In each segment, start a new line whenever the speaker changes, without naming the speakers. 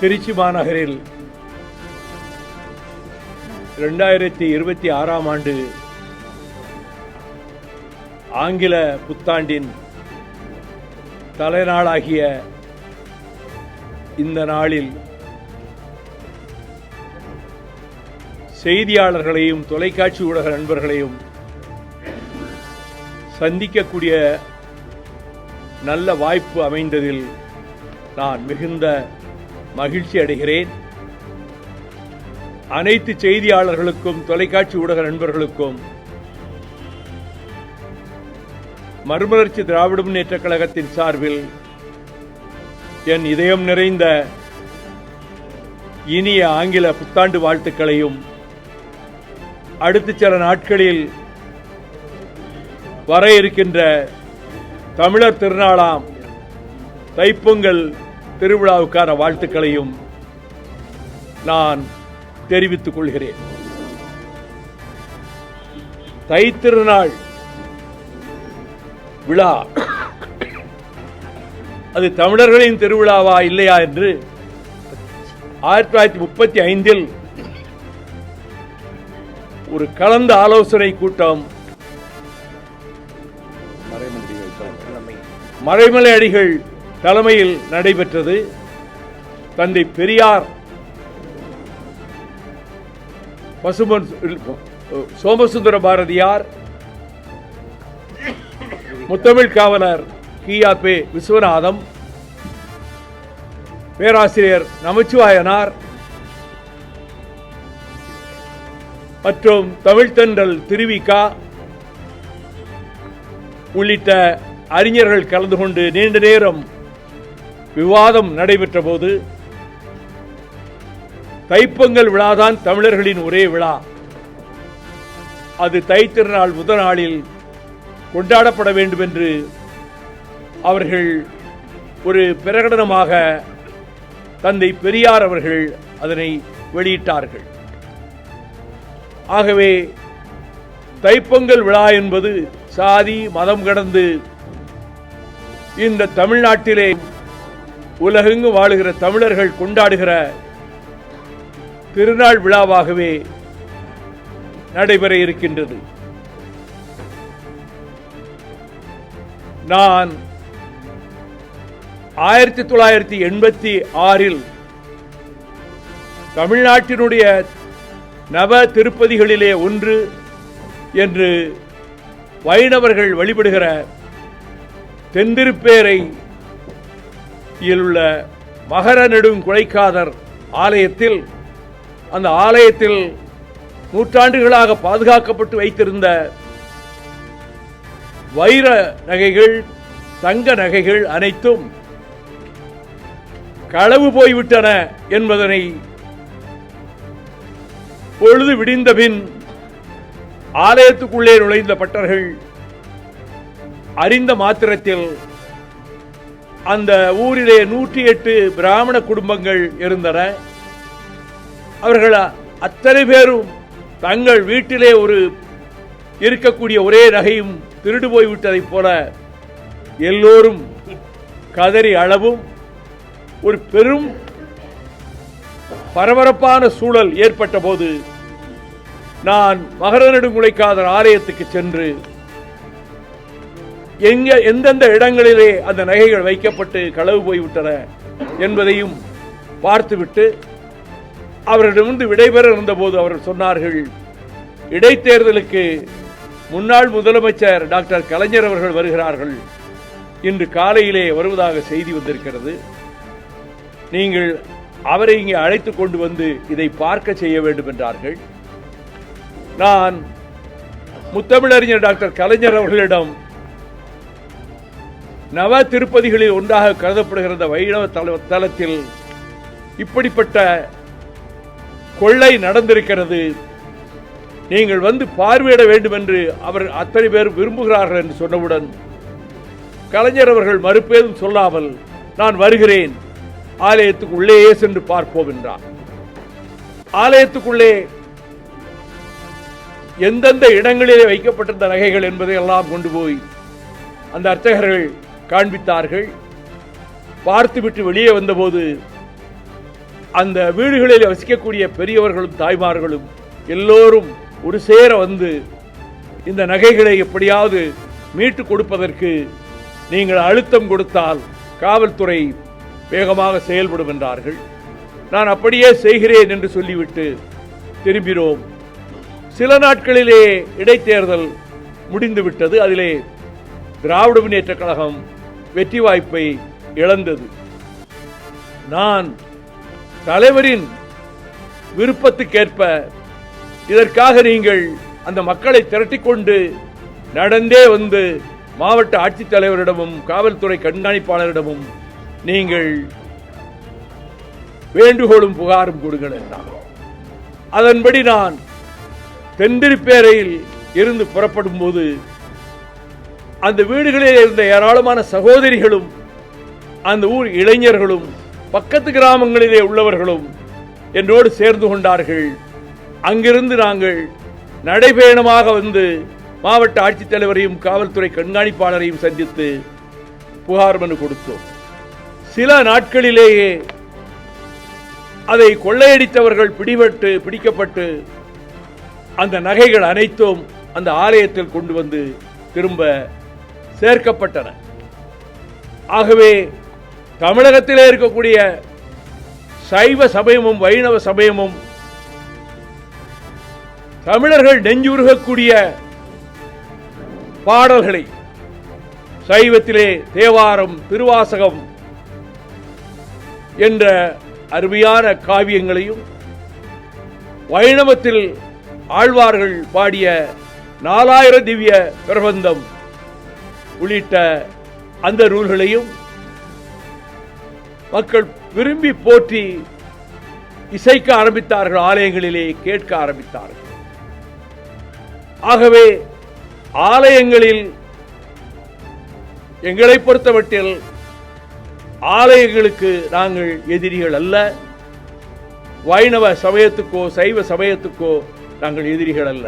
திருச்சி மாநகரில் 2026ஆம் ஆண்டு ஆங்கில புத்தாண்டின் தலைநாளாகிய இந்த நாளில் செய்தியாளர்களையும் தொலைக்காட்சி ஊடக நண்பர்களையும் சந்திக்கக்கூடிய நல்ல வாய்ப்பு அமைந்ததில் நான் மிகுந்த மகிழ்ச்சி அடைகிறேன். அனைத்து செய்தியாளர்களுக்கும் தொலைக்காட்சி ஊடக நண்பர்களுக்கும் மறுமலர்ச்சி திராவிட முன்னேற்றக் கழகத்தின் சார்பில் என் இதயம் நிறைந்த இனிய ஆங்கில புத்தாண்டு வாழ்த்துக்களையும், அடுத்த சில நாட்களில் வர இருக்கின்ற தமிழர் திருநாளாம் தைப்பொங்கல் திருவிழாவுக்கான வாழ்த்துக்களையும் நான் தெரிவித்துக் கொள்கிறேன். தைத்திருநாள் விழா அது தமிழர்களின் திருவிழாவா இல்லையா என்று 1935 ஒரு கலந்த ஆலோசனை கூட்டம் மறைமலை அடிகள் தலைமையில் நடைபெற்றது. தந்தை பெரியார், சோமசுந்தர பாரதியார், முத்தமிழ் காவலர் கி.ஆ.பெ. விஸ்வநாதம், பேராசிரியர் நமச்சிவாயனார் மற்றும் தமிழ்த்தென்றல் திருவிகா உள்ளிட்ட அறிஞர்கள் கலந்து கொண்டு நீண்ட நேரம் விவாதம் நடைபெற்ற போது, தைப்பொங்கல் விழாதான் தமிழர்களின் ஒரே விழா, அது தைத்திருநாள் முதல் நாளில் கொண்டாடப்பட வேண்டும் என்று அவர்கள் ஒரு பிரகடனமாக தந்தை பெரியார் அவர்கள் அதனை வெளியிட்டார்கள். ஆகவே தைப்பொங்கல் விழா என்பது சாதி மதம் கடந்து இந்த தமிழ்நாட்டிலே உலகெங்கு வாழுகிற தமிழர்கள் கொண்டாடுகிற திருநாள் விழாவாகவே நடைபெற இருக்கின்றது. நான் 1986 தமிழ்நாட்டினுடைய நவ திருப்பதிகளிலே ஒன்று என்று வைணவர்கள் வழிபடுகிற தென்திருப்பேரை உள்ள மகர நெடுங்குழைக்காதர் ஆலயத்தில், அந்த ஆலயத்தில் நூற்றாண்டுகளாக பாதுகாக்கப்பட்டு வைத்திருந்த வைர நகைகள், தங்க நகைகள் அனைத்தும் களவு போய்விட்டன என்பதனை பொழுது விடிந்தபின் ஆலயத்துக்குள்ளே நுழைந்த பட்டர்கள் அறிந்த மாத்திரத்தில் அந்த ஊரிலே 108 பிராமண குடும்பங்கள் இருந்தன. அவர்கள் அத்தனை பேரும் தங்கள் வீட்டிலே இருக்கக்கூடிய ஒரே நகையும் திருடு போய்விட்டதைப் போல எல்லோரும் கதறி அளவும் ஒரு பெரும் பரபரப்பான சூழல் ஏற்பட்ட போது, நான் மகர நெடுங்குழைக்காதர் ஆலயத்துக்கு சென்று எந்தெந்த இடங்களிலே அந்த நகைகள் வைக்கப்பட்டு களவு போய்விட்டன என்பதையும் பார்த்துவிட்டு அவர்களிடமிருந்து விடைபெற இருந்தபோது அவர்கள் சொன்னார்கள், இடைத்தேர்தலுக்கு முன்னாள் முதலமைச்சர் டாக்டர் கலைஞர் அவர்கள் வருகிறார்கள், இன்று காலையிலே வருவதாக செய்தி வந்திருக்கிறது, நீங்கள் அவரை இங்கே அழைத்துக் கொண்டு வந்து இதை பார்க்க செய்ய வேண்டும் என்றார்கள். நான் முத்தமிழறிஞர் டாக்டர் கலைஞர் அவர்களிடம் நவ திருப்பதிகளில் ஒன்றாக கருதப்படுகிற வைணவ தலத்தில் இப்படிப்பட்ட கொள்ளை நடந்திருக்கிறது, நீங்கள் வந்து பார்வையிட வேண்டும் என்று அவர் அத்தனை பேர் விரும்புகிறார்கள் என்று சொன்னவுடன் கலைஞர் அவர்கள் மறுப்பேதும் சொல்லாமல், நான் வருகிறேன், ஆலயத்துக்கு உள்ளேயே சென்று பார்ப்போம் என்றார். ஆலயத்துக்குள்ளே எந்தெந்த இடங்களிலே வைக்கப்பட்டிருந்த நகைகள் என்பதை எல்லாம் கொண்டு போய் அந்த அர்ச்சகர்கள் காண்பித்தார்கள். பார்த்துவிட்டு வெளியே வந்தபோது அந்த வீடுகளில் வசிக்கக்கூடிய பெரியவர்களும் தாய்மார்களும் எல்லோரும் ஒரு சேர வந்து இந்த நகைகளை எப்படியாவது மீட்டு கொடுப்பதற்கு நீங்கள் அழுத்தம் கொடுத்தால் காவல்துறை வேகமாக செயல்படும் என்றார்கள். நான் அப்படியே செய்கிறேன் என்று சொல்லிவிட்டு திரும்பினோம். சில நாட்களிலே இடைத்தேர்தல் முடிந்துவிட்டது. அதிலே திராவிட முன்னேற்றக் கழகம் வெற்றி வாய்ப்பை இழந்தது. நான் தலைவரின் விருப்பத்துக்கேற்ப இதற்காக நீங்கள் அந்த மக்களை திரட்டிக்கொண்டு நடந்தே வந்து மாவட்ட ஆட்சித்தலைவரிடமும் காவல்துறை கண்காணிப்பாளரிடமும் நீங்கள் வேண்டுகோளும் புகாரும் கொடுங்கள் என்றார். அதன்படி நான் தென்திருப்பேரையில் இருந்து புறப்படும் போது அந்த வீடுகளில் இருந்த ஏராளமான சகோதரிகளும் அந்த ஊர் இளைஞர்களும் பக்கத்து கிராமங்களிலே உள்ளவர்களும் என்னோடு சேர்ந்து கொண்டார்கள். அங்கிருந்து நாங்கள் நடைபயணமாக வந்து மாவட்ட ஆட்சித்தலைவரையும் காவல்துறை கண்காணிப்பாளரையும் சந்தித்து புகார் மனு கொடுத்தோம். சில நாட்களிலேயே அதை கொள்ளையடித்தவர்கள் பிடிக்கப்பட்டு அந்த நகைகள் அனைத்தும் அந்த ஆலயத்தில் கொண்டு வந்து திரும்ப சேர்க்கப்பட்டன. ஆகவே தமிழகத்திலே இருக்கக்கூடிய சைவ சமயமும் வைணவ சமயமும் தமிழர்கள் நெஞ்சுருகக்கூடிய பாடல்களை, சைவத்திலே தேவாரம், திருவாசகம் என்ற அருமையான காவியங்களையும், வைணவத்தில் ஆழ்வார்கள் பாடிய 4000 திவ்ய பிரபந்தம் உள்ளிட்ட அந்த நூல்களையும் மக்கள் விரும்பி போற்றி இசைக்க ஆரம்பித்தார்கள், ஆலயங்களிலே கேட்க ஆரம்பித்தார்கள். ஆகவே ஆலயங்களில் எங்களை பொறுத்தமட்டில் ஆலயங்களுக்கு நாங்கள் எதிரிகள் அல்ல. வைணவ சமயத்துக்கோ சைவ சமயத்துக்கோ நாங்கள் எதிரிகள் அல்ல.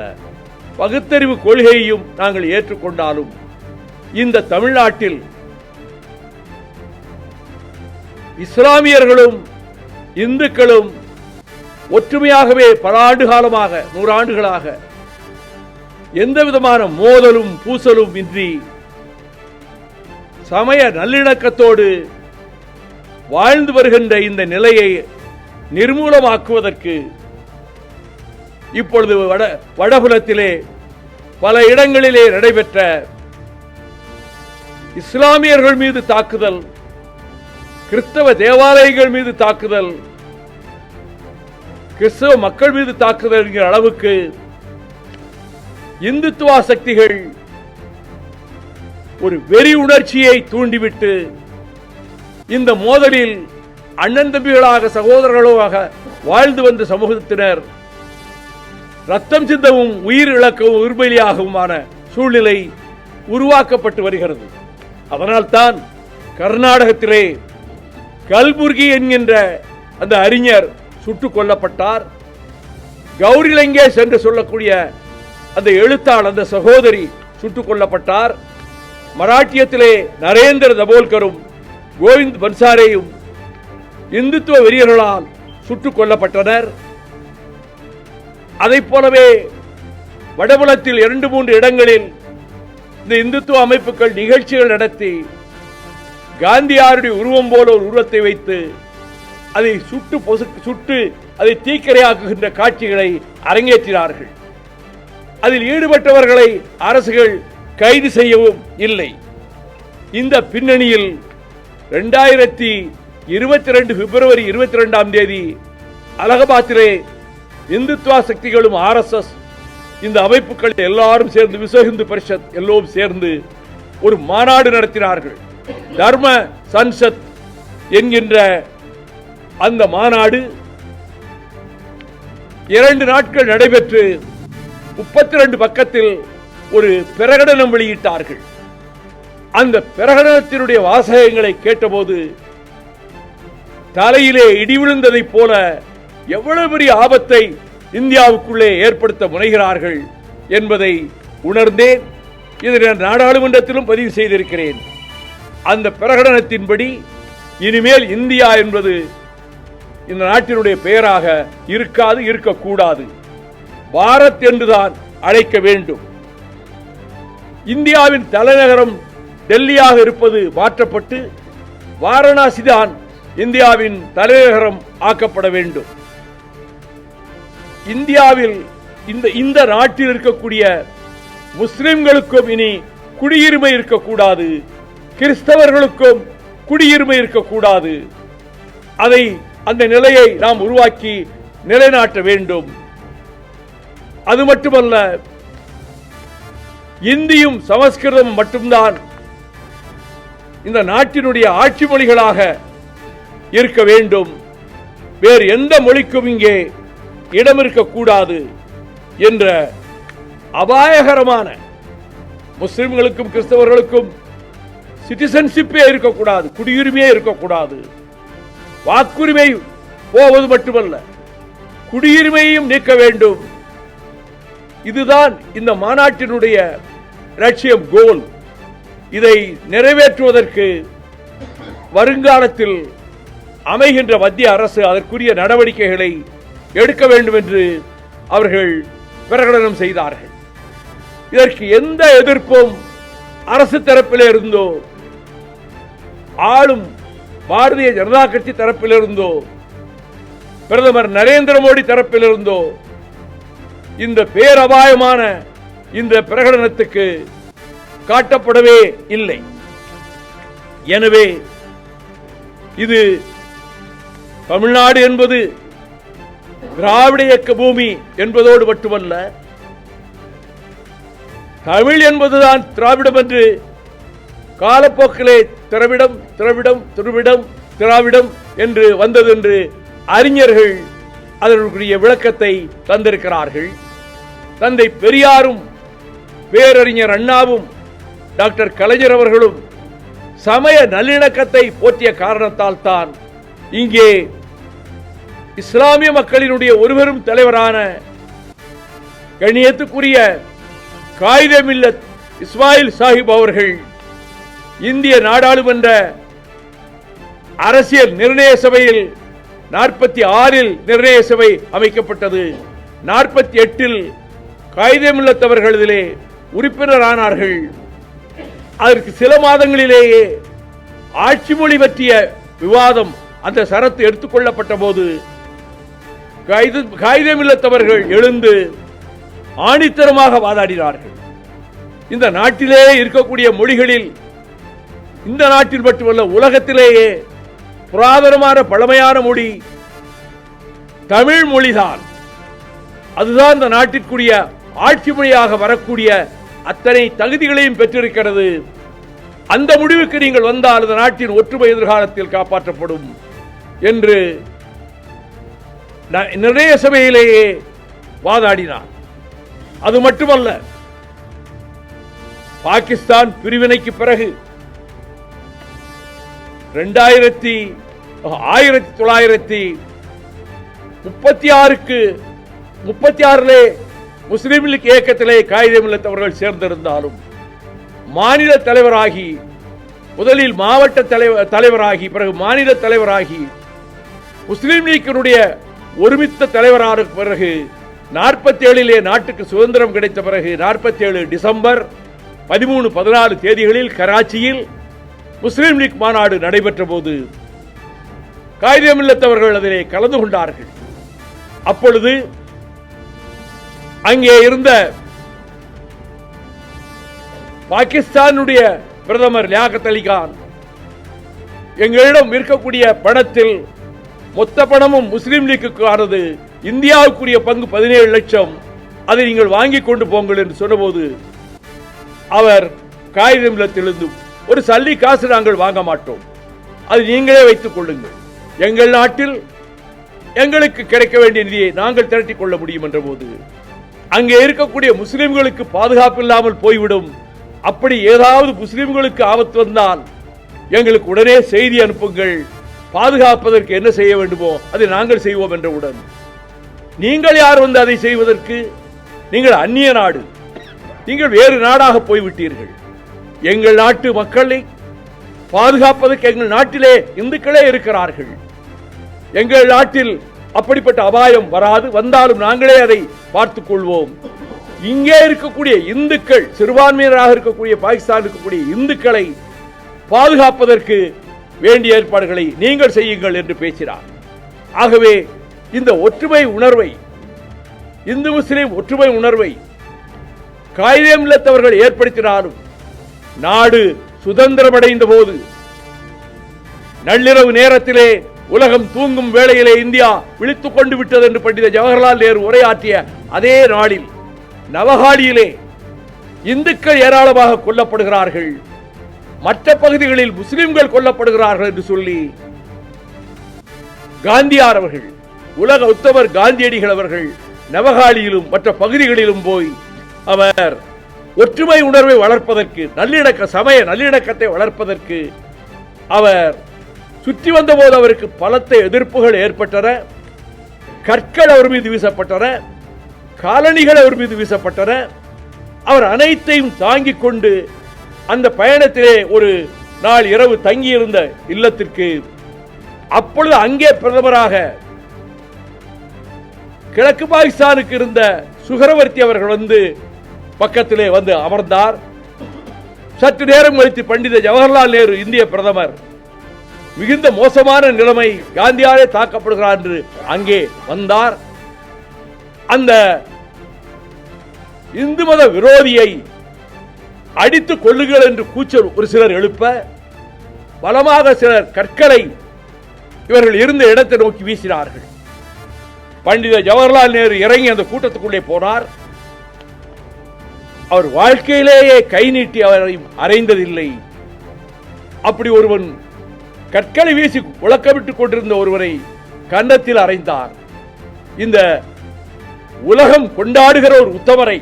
பகுத்தறிவு கொள்கையையும் நாங்கள் ஏற்றுக்கொண்டாலும் இந்த தமிழ்நாட்டில் இஸ்லாமியர்களும் இந்துக்களும் ஒற்றுமையாகவே பல ஆண்டு காலமாக, 100 ஆண்டுகளாக எந்த விதமான மோதலும் பூசலும் இன்றி சமய நல்லிணக்கத்தோடு வாழ்ந்து வருகின்ற இந்த நிலையை நிர்மூலமாக்குவதற்கு இப்பொழுது வடபுலத்திலே பல இடங்களிலே நடைபெற்ற இஸ்லாமியர்கள் மீது தாக்குதல், கிறிஸ்தவ தேவாலயங்கள் மீது தாக்குதல், கிறிஸ்தவ மக்கள் மீது தாக்குதல் என்கிற அளவுக்கு இந்துத்துவ சக்திகள் ஒரு வெறி உணர்ச்சியை தூண்டிவிட்டு இந்த மோதலில் அண்ணன் தம்பிகளாக சகோதரர்களாக வாழ்ந்து வந்த சமூகத்தினர் ரத்தம் சிந்தவும் உயிர் இழக்கவும் உயிர்பலியாகவுமான சூழ்நிலை உருவாக்கப்பட்டு வருகிறது. அதனால்தான் கர்நாடகத்திலே கல்புர்கி என்கின்ற அந்த அறிஞர் சுட்டுக் கொல்லப்பட்டார். கௌரி லங்கேஷ் என்று சொல்லக்கூடிய அந்த எழுத்தாளர், அந்த சகோதரி சுட்டுக் கொல்லப்பட்டார். மராட்டியத்திலே நரேந்திர தபோல்கரும் கோவிந்த் பன்சாரேயும் இந்துத்துவ வெறியர்களால் சுட்டுக் கொல்லப்பட்டனர். அதைப் போலவே வடபுலத்தில் 2-3 இடங்களில் இந்த இந்துத்துவ அமைப்புகள் நிகழ்ச்சிகள் நடத்தி காந்தியாருடைய உருவம் போல ஒரு உருவத்தை வைத்து அதை சுட்டு அதை தீக்கிரையாக்குகின்ற காட்சிகளை அரங்கேற்றினார்கள். அதில் ஈடுபட்டவர்களை அரசுகள் கைது செய்யவும் இல்லை. இந்த பின்னணியில் 2022 பிப்ரவரி 22ஆம் தேதி அலகாபாத்திலே இந்துத்துவ சக்திகளும் RSS இந்த அமைப்புகள் எல்லாரும் சேர்ந்து, விஸ்வ இந்து பரிஷத் எல்லோரும் சேர்ந்து ஒரு மாநாடு நடத்தினார்கள். தர்ம சன்சத் என்கின்ற அந்த மாநாடு 2 நாட்கள் நடைபெற்று 32 பக்கத்தில் ஒரு பிரகடனம் வெளியிட்டார்கள். அந்த பிரகடனத்தினுடைய வாசகங்களை கேட்டபோது தலையிலே இடி விழுந்ததைப் போல எவ்வளவு பெரிய ஆபத்தை இந்தியாவுக்குள்ளே ஏற்படுத்த முனைகிறார்கள் என்பதை உணர்ந்தேன். இதை நாடாளுமன்றத்திலும் பதிவு செய்திருக்கிறேன். அந்த பிரகடனத்தின்படி இனிமேல் இந்தியா என்பது இந்த நாட்டினுடைய பெயராக இருக்காது, இருக்கக்கூடாது. பாரத் என்றுதான் அழைக்க வேண்டும். இந்தியாவின் தலைநகரம் டெல்லியாக இருப்பது மாற்றப்பட்டு வாரணாசி தான் இந்தியாவின் தலைநகரம் ஆக்கப்பட வேண்டும். இந்தியாவில் இந்த நாட்டில் இருக்கக்கூடிய முஸ்லிம்களுக்கும் இனி குடியுரிமை இருக்கக்கூடாது, கிறிஸ்தவர்களுக்கும் குடியுரிமை இருக்கக்கூடாது. அந்த நிலையை நாம் உருவாக்கி நிலைநாட்ட வேண்டும். அது மட்டுமல்ல, இந்தியும் சமஸ்கிருதம் மட்டும்தான் இந்த நாட்டினுடைய ஆட்சி மொழிகளாக இருக்க வேண்டும். வேறு எந்த மொழிக்கும் இங்கே இடம் இருக்கக்கூடாது என்ற அபாயகரமான, முஸ்லிம்களுக்கும் கிறிஸ்தவர்களுக்கும் சிட்டிசன்ஷிப்பே இருக்கக்கூடாது, குடியுரிமையே இருக்கக்கூடாது. வாக்குரிமை போவது மட்டுமல்ல, குடியுரிமையையும் நீக்க வேண்டும். இதுதான் இந்த மாநாட்டினுடைய லட்சியம், கோல். இதை நிறைவேற்றுவதற்கு வருங்காலத்தில் அமைகின்ற மத்திய அரசு அதற்குரிய நடவடிக்கைகளை எடுக்க வேண்டும் என்று அவர்கள் பிரகடனம் செய்தார்கள். இதற்கு எந்த எதிர்ப்பும் அரசு தரப்பிலே இருந்தோ, ஆளும் பாரதிய ஜனதா கட்சி தரப்பிலிருந்தோ, பிரதமர் நரேந்திர மோடி தரப்பிலிருந்தோ இந்த பேரபாயமான இந்த பிரகடனத்துக்கு காட்டப்படவே இல்லை. எனவே இது தமிழ்நாடு என்பது திராவிட இயக்க பூமி என்பதோடு மட்டுமல்ல, தமிழ் என்பதுதான் திராவிடம் என்று காலப்போக்கிலே திராவிடம் திராவிடம் திருவிடம் திராவிடம் என்று வந்தது என்று அறிஞர்கள் அதற்குரிய விளக்கத்தை தந்திருக்கிறார்கள். தந்தை பெரியாரும் பேரறிஞர் அண்ணாவும் டாக்டர் கலைஞர் அவர்களும் சமய நல்லிணக்கத்தை போற்றிய காரணத்தால் தான் இங்கே இஸ்லாமிய மக்களினுடைய ஒருவரும் தலைவரான கண்ணியத்துக்குரிய காயிதே மில்லத் இஸ்மாயில் சாஹிப் அவர்கள் இந்திய நாடாளுமன்ற அரசியல் நிர்ணய சபையில் 46 நிர்ணய சபை அமைக்கப்பட்டது. 48 காயிதே மில்லத் அவர்கள் இதிலே உறுப்பினரானார்கள். அதற்கு சில மாதங்களிலேயே ஆட்சி மொழி பற்றிய விவாதம் அந்த சரத்து எடுத்துக்கொள்ளப்பட்ட போது காயிதே மில்லத் அவர்கள் எழுந்து ஆணித்தரமாக வாதாடினார்கள். இந்த நாட்டிலே இருக்கக்கூடிய மொழிகளில் இந்த நாட்டில் மட்டுமல்ல, உலகத்திலேயே புராதனமான பழமையான மொழி தமிழ் மொழிதான். அதுதான் இந்த நாட்டிற்குரிய ஆட்சி மொழியாக வரக்கூடிய அத்தனை தகுதிகளையும் பெற்றிருக்கிறது. அந்த முடிவுக்கு நீங்கள் வந்தால் இந்த நாட்டின் ஒற்றுமை எதிர்காலத்தில் காப்பாற்றப்படும் என்று நிர்ணய சபையிலேயே வாதாடினார். அது மட்டுமல்ல, பாகிஸ்தான் பிரிவினைக்கு பிறகு 1936 முஸ்லிம் லீக் இயக்கத்திலே காயிதே மில்லத் அவர்கள் சேர்ந்திருந்தாலும் மாநில தலைவராகி, முதலில் மாவட்ட தலைவராகி, பிறகு மாநில தலைவராகி, முஸ்லிம் லீக்கினுடைய ஒருமித்த தலைவரான பிறகு 47 நாட்டுக்கு சுதந்திரம் கிடைத்த பிறகு 47 டிசம்பர் 13, 14 தேதிகளில் கராச்சியில் முஸ்லிம் லீக் மாநாடு நடைபெற்ற போது காயிதே மில்லத் அவர்கள் அதிலே கலந்து கொண்டார்கள். அப்பொழுது அங்கே இருந்த பாகிஸ்தானுடைய பிரதமர் லியாகத் அலி கான், எங்களிடம் இருக்கக்கூடிய பணத்தில் மொத்த பணமும் முஸ்லிம் லீக்கு ஆனது, இந்தியாவுக்குரிய பங்கு 17 லட்சம், அதை நீங்கள் வாங்கிக் கொண்டு போங்கள் என்று சொன்னபோது அவர் காயிதே மில்லத்திலிருந்து ஒரு சல்லி காசு நாங்கள் வாங்க மாட்டோம், அது நீங்களே வைத்துக் கொள்ளுங்கள், எங்கள் நாட்டில் எங்களுக்கு கிடைக்க வேண்டிய நிதியை நாங்கள் திரட்டிக் கொள்ள முடியும் என்ற போது அங்கே இருக்கக்கூடிய முஸ்லிம்களுக்கு பாதுகாப்பு இல்லாமல் போய்விடும், அப்படி ஏதாவது முஸ்லிம்களுக்கு ஆபத்து வந்தால் எங்களுக்கு உடனே செய்தி அனுப்புங்கள், பாதுகாப்பதற்கு என்ன செய்ய வேண்டுமோ அதை நாங்கள் செய்வோம் என்றவுடன், நீங்கள் யார் வந்து அதை செய்வதற்கு? நீங்கள் அந்நிய நாடு, நீங்கள் வேறு நாடாக போய்விட்டீர்கள். எங்கள் நாட்டு மக்களை பாதுகாப்பதற்கு எங்கள் நாட்டிலே இந்துக்களே இருக்கிறார்கள். எங்கள் நாட்டில் அப்படிப்பட்ட அபாயம் வராது, வந்தாலும் நாங்களே அதை பார்த்துக் கொள்வோம். இங்கே இருக்கக்கூடிய இந்துக்கள், சிறுபான்மையினராக இருக்கக்கூடிய பாகிஸ்தான் இருக்கக்கூடிய இந்துக்களை பாதுகாப்பதற்கு வேண்டிய ஏற்பாடுகளை நீங்கள் செய்யுங்கள் என்று பேசினார். ஆகவே இந்த ஒற்றுமை உணர்வை, இந்து முஸ்லிம் ஒற்றுமை உணர்வை காயிதே மில்லத்தவர்கள் ஏற்படுத்தினாலும் நாடு சுதந்திரமடைந்த போது நள்ளிரவு நேரத்திலே உலகம் தூங்கும் வேளையிலே இந்தியா விழித்துக் கொண்டு விட்டது என்று பண்டித ஜவஹர்லால் நேரு உரையாற்றிய அதே நாளில் நவகாலியிலே இந்துக்கள் ஏராளமாக கொல்லப்படுகிறார்கள், மற்ற பகுதிகளில் முஸ்லிம்கள் கொல்லப்படுகிறார்கள் என்று சொல்லி காந்தியார் அவர்கள், உலக உத்தமர் காந்தியடிகள் அவர்கள் நவகாலியிலும் மற்ற பகுதிகளிலும் போய் அவர் ஒற்றுமை உணர்வை வளர்ப்பதற்கு, சமய நல்லிணக்கத்தை வளர்ப்பதற்கு அவர் சுற்றி வந்தபோது அவருக்கு பலத்த எதிர்ப்புகள் ஏற்பட்டன. கற்கள் அவர் மீது வீசப்பட்டன, காலணிகள் அவர் மீது வீசப்பட்டன. அவர் அனைத்தையும் தாங்கிக் கொண்டு அந்த பயணத்திலே ஒரு நாள் இரவு தங்கியிருந்த இல்லத்திற்கு, அப்பொழுது அங்கே பிரதமராக கிழக்கு பாகிஸ்தானுக்கு இருந்த சுகரவர்த்தி அவர்கள் வந்து பக்கத்திலே வந்து அமர்ந்தார். சற்று நேரம் கழித்து பண்டித ஜவஹர்லால் நேரு இந்திய பிரதமர் மிகுந்த மோசமான நிலைமை, காந்தியாரே தாக்கப்படுகிறார் என்று அங்கே வந்தார். அந்த இந்து மத விரோதியை அடித்துக் கொள்ளுங்கள் என்று கூச்சல் ஒரு சிலர் எழுப்ப, பலமாக சிலர் கற்களை இவர்கள் இருந்த இடத்தை நோக்கி வீசினார்கள். பண்டித ஜவஹர்லால் நேரு இறங்கி அந்த கூட்டத்துக்குள்ளே போனார். அவர் வாழ்க்கையிலேயே கை நீட்டி அவரை அறைந்ததில்லை. அப்படி ஒருவன் கற்களை வீசி உலக்கமிட்டுக் கொண்டிருந்த ஒருவரை கன்னத்தில் அறைந்தார். இந்த உலகம் கொண்டாடுகிற ஒரு உத்தமரை,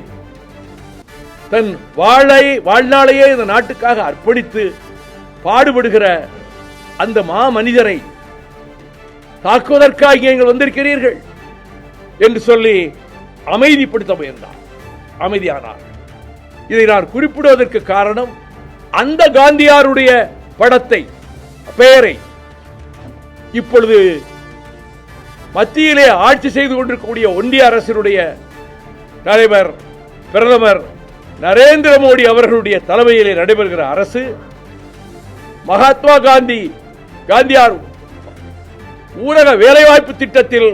தன் வாழ்நாளையே இந்த நாட்டுக்காக அர்ப்பணித்து பாடுபடுகிற அந்த மா மனிதரை தாக்குவதற்காக நீங்கள் வந்திருக்கிறீர்கள் என்று சொல்லி அமைதிப்படுத்த முயன்றார். அமைதியானார். இதை நான் குறிப்பிடுவதற்கு காரணம், அந்த காந்தியாருடைய படத்தை, பெயரை இப்பொழுது மத்தியிலே ஆட்சி செய்து கொண்டிருக்கக்கூடிய ஒன்றிய அரசினுடைய தலைவர் பிரதமர் நரேந்திர மோடி அவர்களுடைய தலைமையிலே நடைபெறுகிற அரசு மகாத்மா காந்தியார் ஊரக வேலைவாய்ப்பு திட்டத்தில்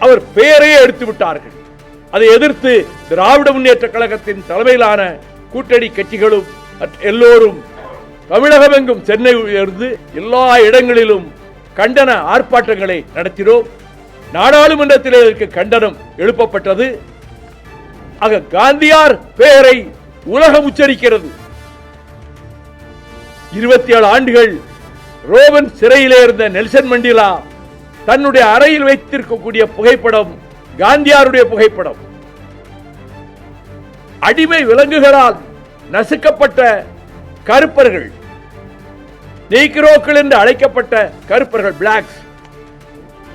அவர் பெயரையே எடுத்து விட்டார்கள். அதை எதிர்த்து திராவிட முன்னேற்ற கழகத்தின் தலைமையிலான கூட்டணி கட்சிகளும் எல்லோரும் தமிழகம் எங்கும், சென்னை இருந்து எல்லா இடங்களிலும் கண்டன ஆர்ப்பாட்டங்களை நடத்தினோம். நாடாளுமன்றத்தில் இதற்கு கண்டனம் எழுப்பப்பட்டது. ஆக காந்தியார் பெயரை உலகம் உச்சரிக்கிறது. 27 ஆண்டுகள் ரோமன் சிறையிலே இருந்த நெல்சன் மண்டேலா தன்னுடைய அறையில் வைத்திருக்கக்கூடிய புகைப்படம் காந்தியாருடைய புகைப்படம். அடிமை விலங்குகளால் நசுக்கப்பட்ட கருப்பர்கள், நீக்ரோக்கள் என்று அழைக்கப்பட்ட கருப்பர்கள், பிளாக்ஸ்,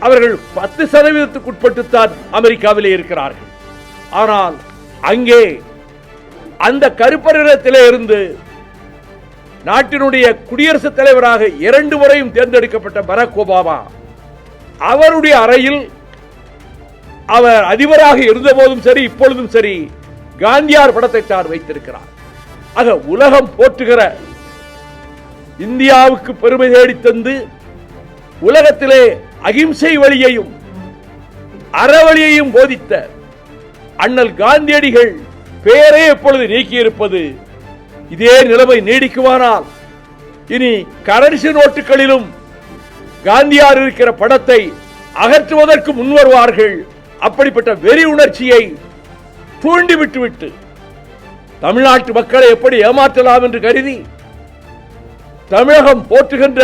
அவர்கள் 10% உட்பட்டுத்தான் அமெரிக்காவிலே இருக்கிறார்கள். ஆனால் அங்கே அந்த கருப்பரிடத்திலே இருந்து நாட்டினுடைய குடியரசுத் தலைவராக 2 முறையும் தேர்ந்தெடுக்கப்பட்ட பராக் ஒபாமா அவருடைய அறையில் அவர் அதிபராக இருந்த போதும் சரி, இப்பொழுதும் சரி, காந்தியார் படத்தை தான் வைத்திருக்கிறார். ஆக உலகம் போற்றுகிற, இந்தியாவுக்கு பெருமை தேடி தந்து உலகத்திலே அகிம்சை வழியையும் அறவழியையும் போதித்த அண்ணல் காந்தியடிகள் பெயரே எப்பொழுது நீக்கியிருப்பது. இதே நிலைமை நீடிக்குமானால் இனி கரன்சி நோட்டுகளிலும் காந்தியார் இருக்கிற படத்தை அகற்றுவதற்கு முன்வருவார்கள். அப்படிப்பட்ட வெறி உணர்ச்சியை தூண்டிவிட்டு தமிழ்நாட்டு மக்களை எப்படி ஏமாற்றலாம் என்று கருதி தமிழகம் போற்றுகின்ற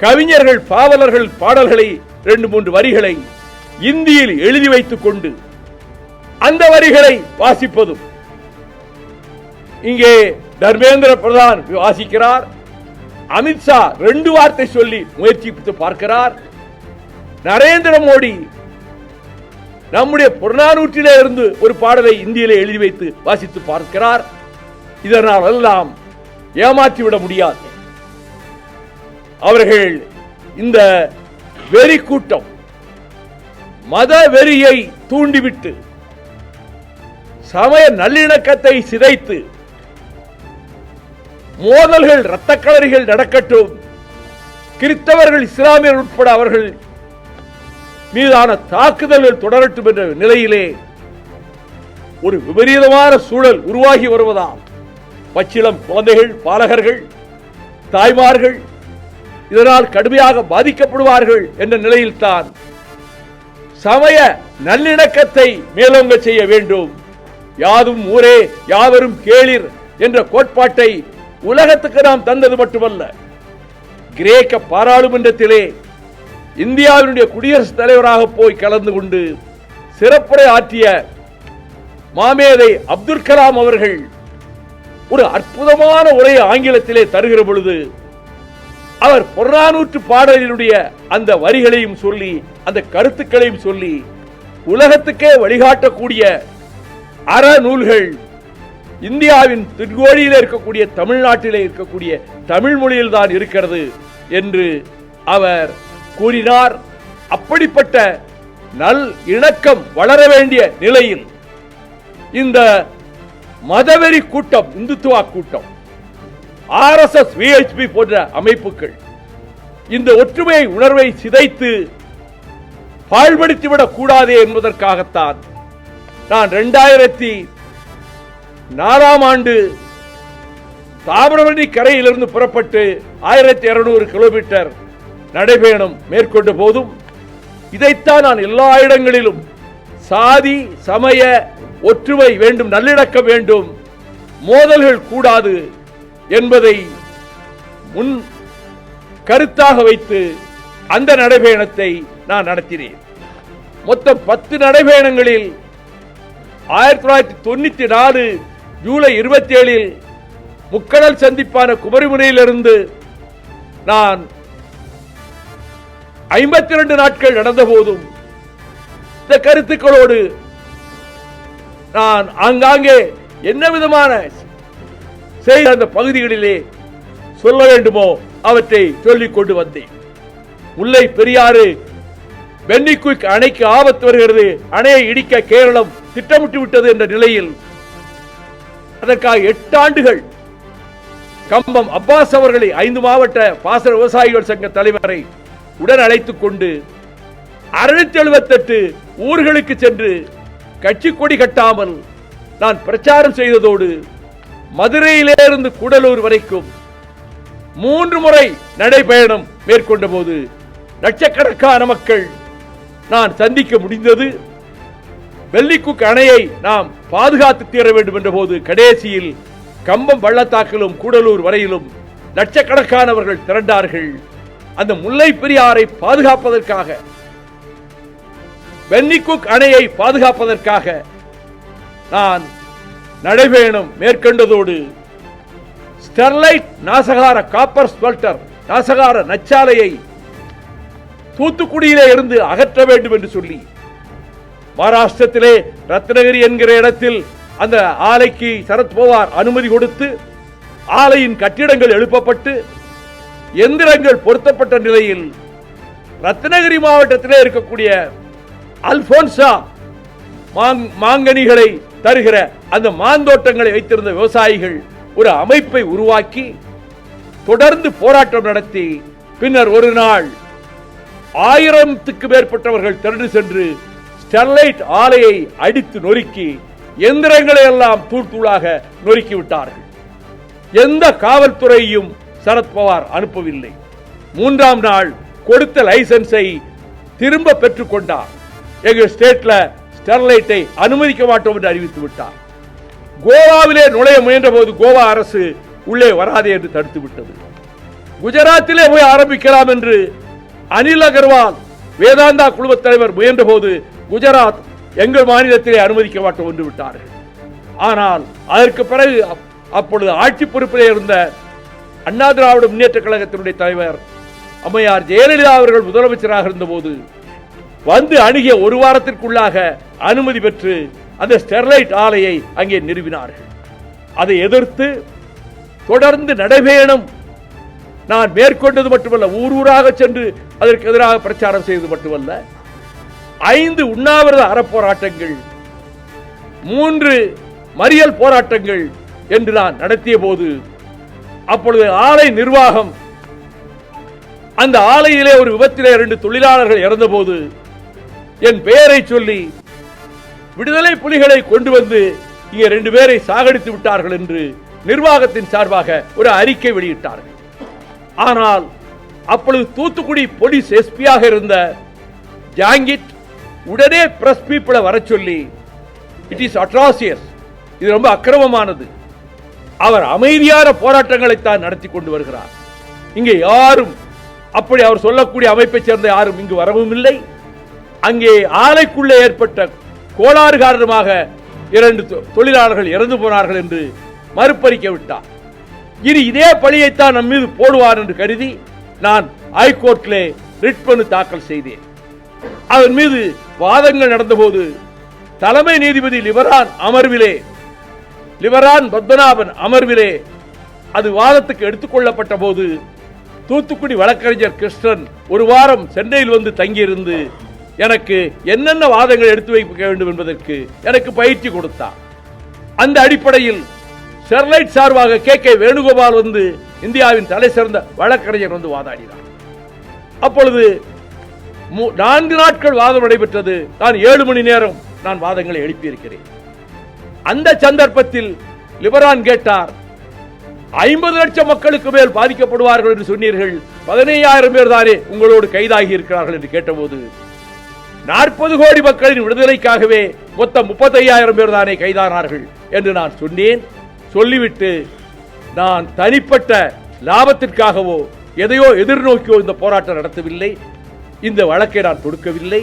கவிஞர்கள், பாவலர்கள் பாடல்களை 2-3 வரிகளை இந்தியில் எழுதி வைத்துக் கொண்டு அந்த வரிகளை வாசிப்பதும், இங்கே தர்மேந்திர பிரதான் வாசிக்கிறார், அமித்ஷா 2 வார்த்தை சொல்லி முயற்சித்து பார்க்கிறார், நரேந்திர மோடி நம்முடைய புறநானூற்றிலே இருந்து ஒரு பாடலை இந்தியிலே எழுதி வைத்து வாசித்து பார்க்கிறார். இதனால் எல்லாம் ஏமாற்றிவிட முடியாது. அவர்கள் இந்த வெறி கூட்டம் மத வெறியை தூண்டிவிட்டு சமய நல்லிணக்கத்தை சிதைத்து மோதல்கள் இரத்தக்களரிகள் நடக்கட்டும், கிறிஸ்தவர்கள் இஸ்லாமியர் உட்பட அவர்கள் மீதான தாக்குதல்கள் தொடரட்டும் என்ற நிலையிலே ஒரு விபரீதமான சூழல் உருவாகி வருவதால் பச்சிளம் குழந்தைகள், பாலகர்கள், தாய்மார்கள் இதனால் கடுமையாக பாதிக்கப்படுவார்கள் என்ற நிலையில்தான் சமய நல்லிணக்கத்தை மேலோங்க செய்ய வேண்டும். யாதும் ஊரே யாவரும் கேளிர் என்ற கோட்பாட்டை உலகத்துக்கு நாம் தந்தது மட்டுமல்ல, கிரேக்க பாராளுமன்றத்திலே இந்தியாவினுடைய குடியரசுத் தலைவராக போய் கலந்து கொண்டு சிறப்புரை ஆற்றிய மாமேதை அப்துல் கலாம் அவர்கள் ஒரு அற்புதமான உரையை ஆங்கிலத்திலே தருகிற பொழுது அவர் புறநானூற்று பாடலினுடைய அந்த வரிகளையும் சொல்லி அந்த கருத்துக்களையும் சொல்லி உலகத்துக்கே வழிகாட்டக்கூடிய அறநூல்கள் இந்தியாவின் திருக்கோடியில் இருக்கக்கூடிய தமிழ்நாட்டிலே இருக்கக்கூடிய தமிழ் மொழியில் தான் இருக்கிறது என்று அவர் கூறினார். அப்படிப்பட்ட நல் இணக்கம் வளர வேண்டிய நிலையில் இந்த மதவெறி கூட்டம், இந்துத்துவா கூட்டம், RSS, VHP போன்ற அமைப்புகள் இந்த ஒற்றுமை உணர்வை சிதைத்து பாழ்படுத்திவிடக் கூடாது என்பதற்காகத்தான் நான் 2004ஆம் ஆண்டு தாமிரபரணி கரையிலிருந்து புறப்பட்டு 1200 கிலோமீட்டர் நடைபயணம் மேற்கொண்ட போதும் இதைத்தான் நான் எல்லா இடங்களிலும் சாதி சமய ஒற்றுமை வேண்டும், நல்லிணக்கம் வேண்டும், மோதல்கள் கூடாது என்பதை முன் கருத்தாக வைத்து அந்த நடைபயணத்தை நான் நடத்தினேன். மொத்தம் 10 நடைபயணங்களில் 1994 ஜூலை 27 முக்கடல் சந்திப்பான குமரிமுனையிலிருந்து நான் 52 நாட்கள் நடந்த போதும் இந்த கருத்துக்களோடு நான் ஆங்காங்கே என்ன விதமான செய்தி அந்த பகுதிகளிலே சொல்ல வேண்டுமோ அவற்றை சொல்லிக் கொண்டு வந்தேன். முல்லை பெரியாறு பென்னிக்குயிக் அணைக்கு ஆபத்து வருகிறது, அணையை இடிக்க கேரளம் திட்டமிட்டு விட்டது என்ற நிலையில் அதற்காக 8 ஆண்டுகள் கம்பம் அப்பாஸ் அவர்களை 5 மாவட்ட பாசன விவசாயிகள் சங்க தலைவரை உடன் அழைத்துக் கொண்டு 678 ஊர்களுக்கு சென்று கட்சி கொடி கட்டாமல் நான் பிரச்சாரம் செய்ததோடு மதுரையிலிருந்து கூடலூர் வரைக்கும் 3 முறை நடைபயணம் மேற்கொண்ட போது லட்சக்கணக்கான மக்கள் நான் சந்திக்க முடிந்தது. வெள்ளிக்குக் அணையை நாம் பாதுகாத்து தீர வேண்டும் என்ற போது கடைசியில் கம்பம் பள்ளத்தாக்கிலும் கூடலூர் வரையிலும் லட்சக்கணக்கானவர்கள் திரண்டார்கள். அந்த முல்லை பெரியாரை பாதுகாப்பதற்காக, வெள்ளிக்குக் அணையை பாதுகாப்பதற்காக நான் நடைபயணம் மேற்கொண்டதோடு ஸ்டெர்லைட் நாசகார காப்பர் ஸ்மெல்டர் நாசகார நச்சாலையை தூத்துக்குடியிலே இருந்து அகற்ற வேண்டும் என்று சொல்லி மகாராஷ்டிரத்திலே ரத்னகிரி என்கிற இடத்தில் அந்த ஆலைக்கு சரத்பவார் அனுமதி கொடுத்து ஆலையின் கட்டிடங்கள் எழுப்பப்பட்டு எந்திரங்கள் பொருத்தப்பட்ட நிலையில் ரத்னகிரி மாவட்டத்திலே இருக்கக்கூடிய அல்போன்சா மாங்கனிகளை தருகிற அந்த மாந்தோட்டங்களை வைத்திருந்த விவசாயிகள் ஒரு அமைப்பை உருவாக்கி தொடர்ந்து போராட்டம் நடத்தி பின்னர் ஒரு நாள் 1000க்கு மேற்பட்டவர்கள் திரண்டு சென்று ஸ்டெர்லைட் ஆலையை அடித்து நொறுக்கி எந்திரங்களை எல்லாம் தூளாக நொறுக்கிவிட்டார்கள். எந்த காவல்துறையும் சரத்பவார் அனுப்பவில்லை. 3ஆம் நாள் கொடுத்த லைசன்ஸை திரும்ப பெற்றுக் கொண்டார். எங்கள் ஸ்டேட்ல ஸ்டெர்லைட்டை அனுமதிக்க மாட்டோம் என்று அறிவித்து விட்டார். கோவாவிலே நுழைய முயன்ற போது கோவா அரசு உள்ளே வராதே என்று தடுத்து விட்டது. குஜராத்திலே போய் ஆரம்பிக்கலாம் என்று அனில் அகர்வால் வேதாந்தா குழும தலைவர் முயன்ற போது குஜராத் எங்கள் மாநிலத்திலே அனுமதிக்க மாட்டோம் என்று விட்டார்கள். ஆனால் அதற்கு பிறகு அப்பொழுது ஆட்சி பொறுப்பிலே இருந்த அண்ணா திராவிட முன்னேற்ற கழகத்தினுடைய தலைவர் அம்மையார் ஜெயலலிதா அவர்கள் முதலமைச்சராக இருந்தபோது வந்து அணுகிய ஒரு வாரத்திற்குள்ளாக அனுமதி பெற்று அந்த ஸ்டெர்லைட் ஆலையை அங்கே நிறுவினார்கள். அதை எதிர்த்து தொடர்ந்து நடைபயணம் நான் மேற்கொண்டது மட்டுமல்ல, ஊர் ஊராக சென்று அதற்கு எதிராக பிரச்சாரம் செய்தது மட்டுமல்ல, 5 உண்ணாவிரத அறப்போராட்டங்கள், 3 மறியல் போராட்டங்கள் என்று நான் நடத்திய போது, அப்பொழுது ஆலை நிர்வாகம், அந்த ஆலையிலே ஒரு விபத்திலே 2 தொழிலாளர்கள் இறந்தபோது என் பெயரை சொல்லி விடுதலை புலிகளை கொண்டு வந்து இங்கே 2 பேரை சாகடித்து விட்டார்கள் என்று நிர்வாகத்தின் சார்பாக ஒரு அறிக்கை வெளியிட்டார்கள். ஆனால் அப்பொழுது தூத்துக்குடி போலீஸ் எஸ்பியாக இருந்த ஜாங்கிட் உடனே பிரஸ் பீப்பிளை வர சொல்லி, இட் இஸ் அட்ராசியஸ், இது ரொம்ப அக்கிரமமானது, அவர் அமைதியான போராட்டங்களைத்தான் நடத்தி கொண்டு வருகிறார், இங்கே யாரும் அப்படி அவர் சொல்லக்கூடிய அமைப்பை சேர்ந்த யாரும் இங்கு வரவும் இல்லை, அங்கே ஆலைக்குள்ளே ஏற்பட்ட கோளாறு காரணமாக 2 தொழிலாளர்கள் இறந்து போனார்கள் என்று மறுப்பறிக்க விட்டார். இனி இதே பழியைத்தான் நம் மீது போடுவார் என்று கருதி நான் ஹைகோர்ட்டிலே ரிட் மனு தாக்கல் செய்தேன். அதன் மீது வாதங்கள் நடந்தபோது தலைமை நீதிபதி லிவரான் பத்மநாபன் அமர்விலே அது வாதத்துக்கு எடுத்துக் கொள்ளப்பட்ட போது தூத்துக்குடி வழக்கறிஞர் கிருஷ்ணன் 1 வாரம் சென்னையில் வந்து தங்கியிருந்து எனக்கு என்னென்ன வாதங்கள் எடுத்து வைக்க வேண்டும் என்பதற்கு எனக்கு பயிற்சி கொடுத்தார். அந்த அடிப்படையில் ஸ்டெர்லைட் சார்பாக கே வேணுகோபால் வந்து இந்தியாவின் தலை சிறந்த வழக்கறிஞர் வந்து வாதாடினார். அப்பொழுது 4 நாட்கள் வாதம் நடைபெற்றது. நான் 7 மணி நேரம் நான் வாதங்களை எழுப்பியிருக்கிறேன். அந்த சந்தர்ப்பத்தில் லிபரான் கேட்டார், 50 லட்சம் மக்களுக்கு மேல் பாதிக்கப்படுவார்கள் என்று சொன்னீர்கள், 15,000 பேர் தானே உங்களோடு கைதாகி இருக்கிறார்கள் என்று கேட்டபோது, 40 கோடி மக்களின் விடுதலைக்காகவே மொத்தம் 35,000 பேர் தானே கைதானார்கள் என்று நான் சொன்னேன். சொல்லிவிட்டு நான் தனிப்பட்ட லாபத்திற்காகவோ எதையோ எதிர்நோக்கியோ இந்த போராட்டம் நடத்தவில்லை, இந்த வழக்கை நான் தொடுக்கவில்லை,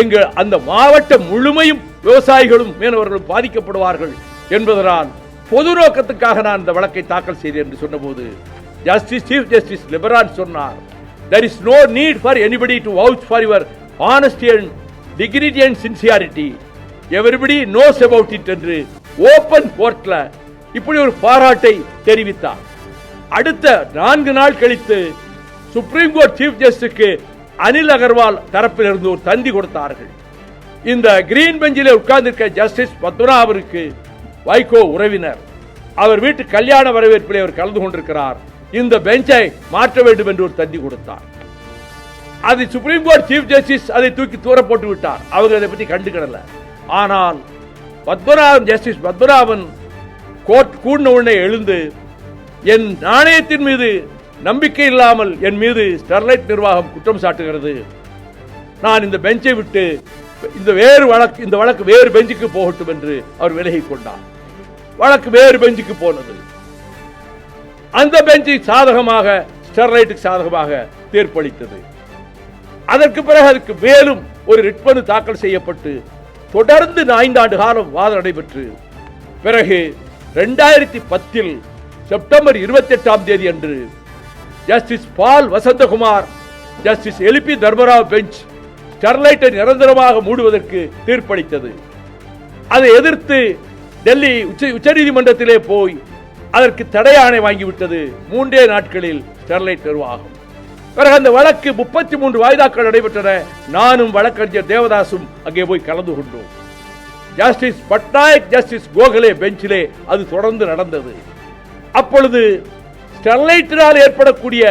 எங்கள் அந்த மாவட்டம் முழுமையும் விவசாயிகளும் மீனவர்களும் பாதிக்கப்படுவார்கள் என்பதனால் பொது நோக்கத்துக்காக நான் இந்த வழக்கை தாக்கல் செய்தேன் என்று சொன்னபோது சீஃப் ஜஸ்டிஸ் லிபரான் சொன்னார், there is no need for anybody to vouch for your honesty and dignity and sincerity, everybody knows about it என்று ஓபன் கோர்ட்ல இப்படி ஒரு பாராட்டை தெரிவித்தார். அடுத்த 4 நாள் கழித்து சுப்ரீம் கோர்ட் சீஃப் ஜஸ்டிஸ்க்கு அனில் அகர்வால் தரப்பிலிருந்து ஒரு தந்தி கொடுத்தார்கள். இந்த கிரீன் பெஞ்சிலே உட்கார்ந்திருக்க ஜஸ்டிஸ் பத்மநாபருக்கு வைகோ உறவினர், அவர் வீட்டு கல்யாண வரவேற்பிலே அவர் கலந்து கொண்டிருக்கிறார், இந்த பெஞ்சை மாற்ற வேண்டும் என்று ஒரு தந்தி கொடுத்தார். அது சுப்ரீம் கோர்ட் சீஃப் ஜஸ்டிஸ் அதை தூக்கி தூர போட்டு விட்டார், அவங்க அதை பற்றி கண்டுக்கிடல. ஆனால் ஜஸ்டிஸ் பத்மநாபன் கோர்ட் கூடின உடனே எழுந்து, என் நாணயத்தின் மீது நம்பிக்கை இல்லாமல் என் மீது ஸ்டெர்லைட் நிர்வாகம் குற்றம் சாட்டுகிறது, நான் இந்த பெஞ்சை விட்டு இந்த வழக்கு வேறு பெஞ்சுக்கு போகட்டும் என்று அவர் விலகிக் கொண்டார். வழக்கு வேறு பெஞ்சுக்கு போனது. அந்த பெஞ்சு சாதகமாக ஸ்டெர்லைட்டுக்கு சாதகமாக தீர்ப்பளித்தது. அதற்கு பிறகு அதுக்கு மேலும் ஒரு ரிட் மனு தாக்கல் செய்யப்பட்டு தொடர்ந்து 5 ஆண்டு காலம் வாதம் நடைபெற்று பிறகு 2010 செப்டம்பர் 28ஆம் தேதி அன்று ஜஸ்டிஸ் பால் வசந்தகுமார், ஜஸ்டிஸ் எலிபி தர்மராவ் பெஞ்ச் ஸ்டெர்லைட்டை நிரந்தரமாக மூடுவதற்கு தீர்ப்பளித்தது. அதை எதிர்த்து டெல்லி உச்சநீதிமன்றத்திலே போய் அதற்கு தடை ஆணை வாங்கிவிட்டது. 3 நாட்களில் ஸ்டெர்லைட் நிர்வாகம். பிறகு அந்த வழக்கு 33 வாய்தாக்கள் நடைபெற்றன. நானும் வழக்கறிஞர் தேவதாசும் அங்கே போய் கலந்து கொண்டோம். ஜஸ்டிஸ் பட்நாயக், ஜஸ்டிஸ் கோகலே பெஞ்சிலே அது தொடர்ந்து நடந்தது. அப்பொழுது ஸ்டெர்லைட்டினால் ஏற்படக்கூடிய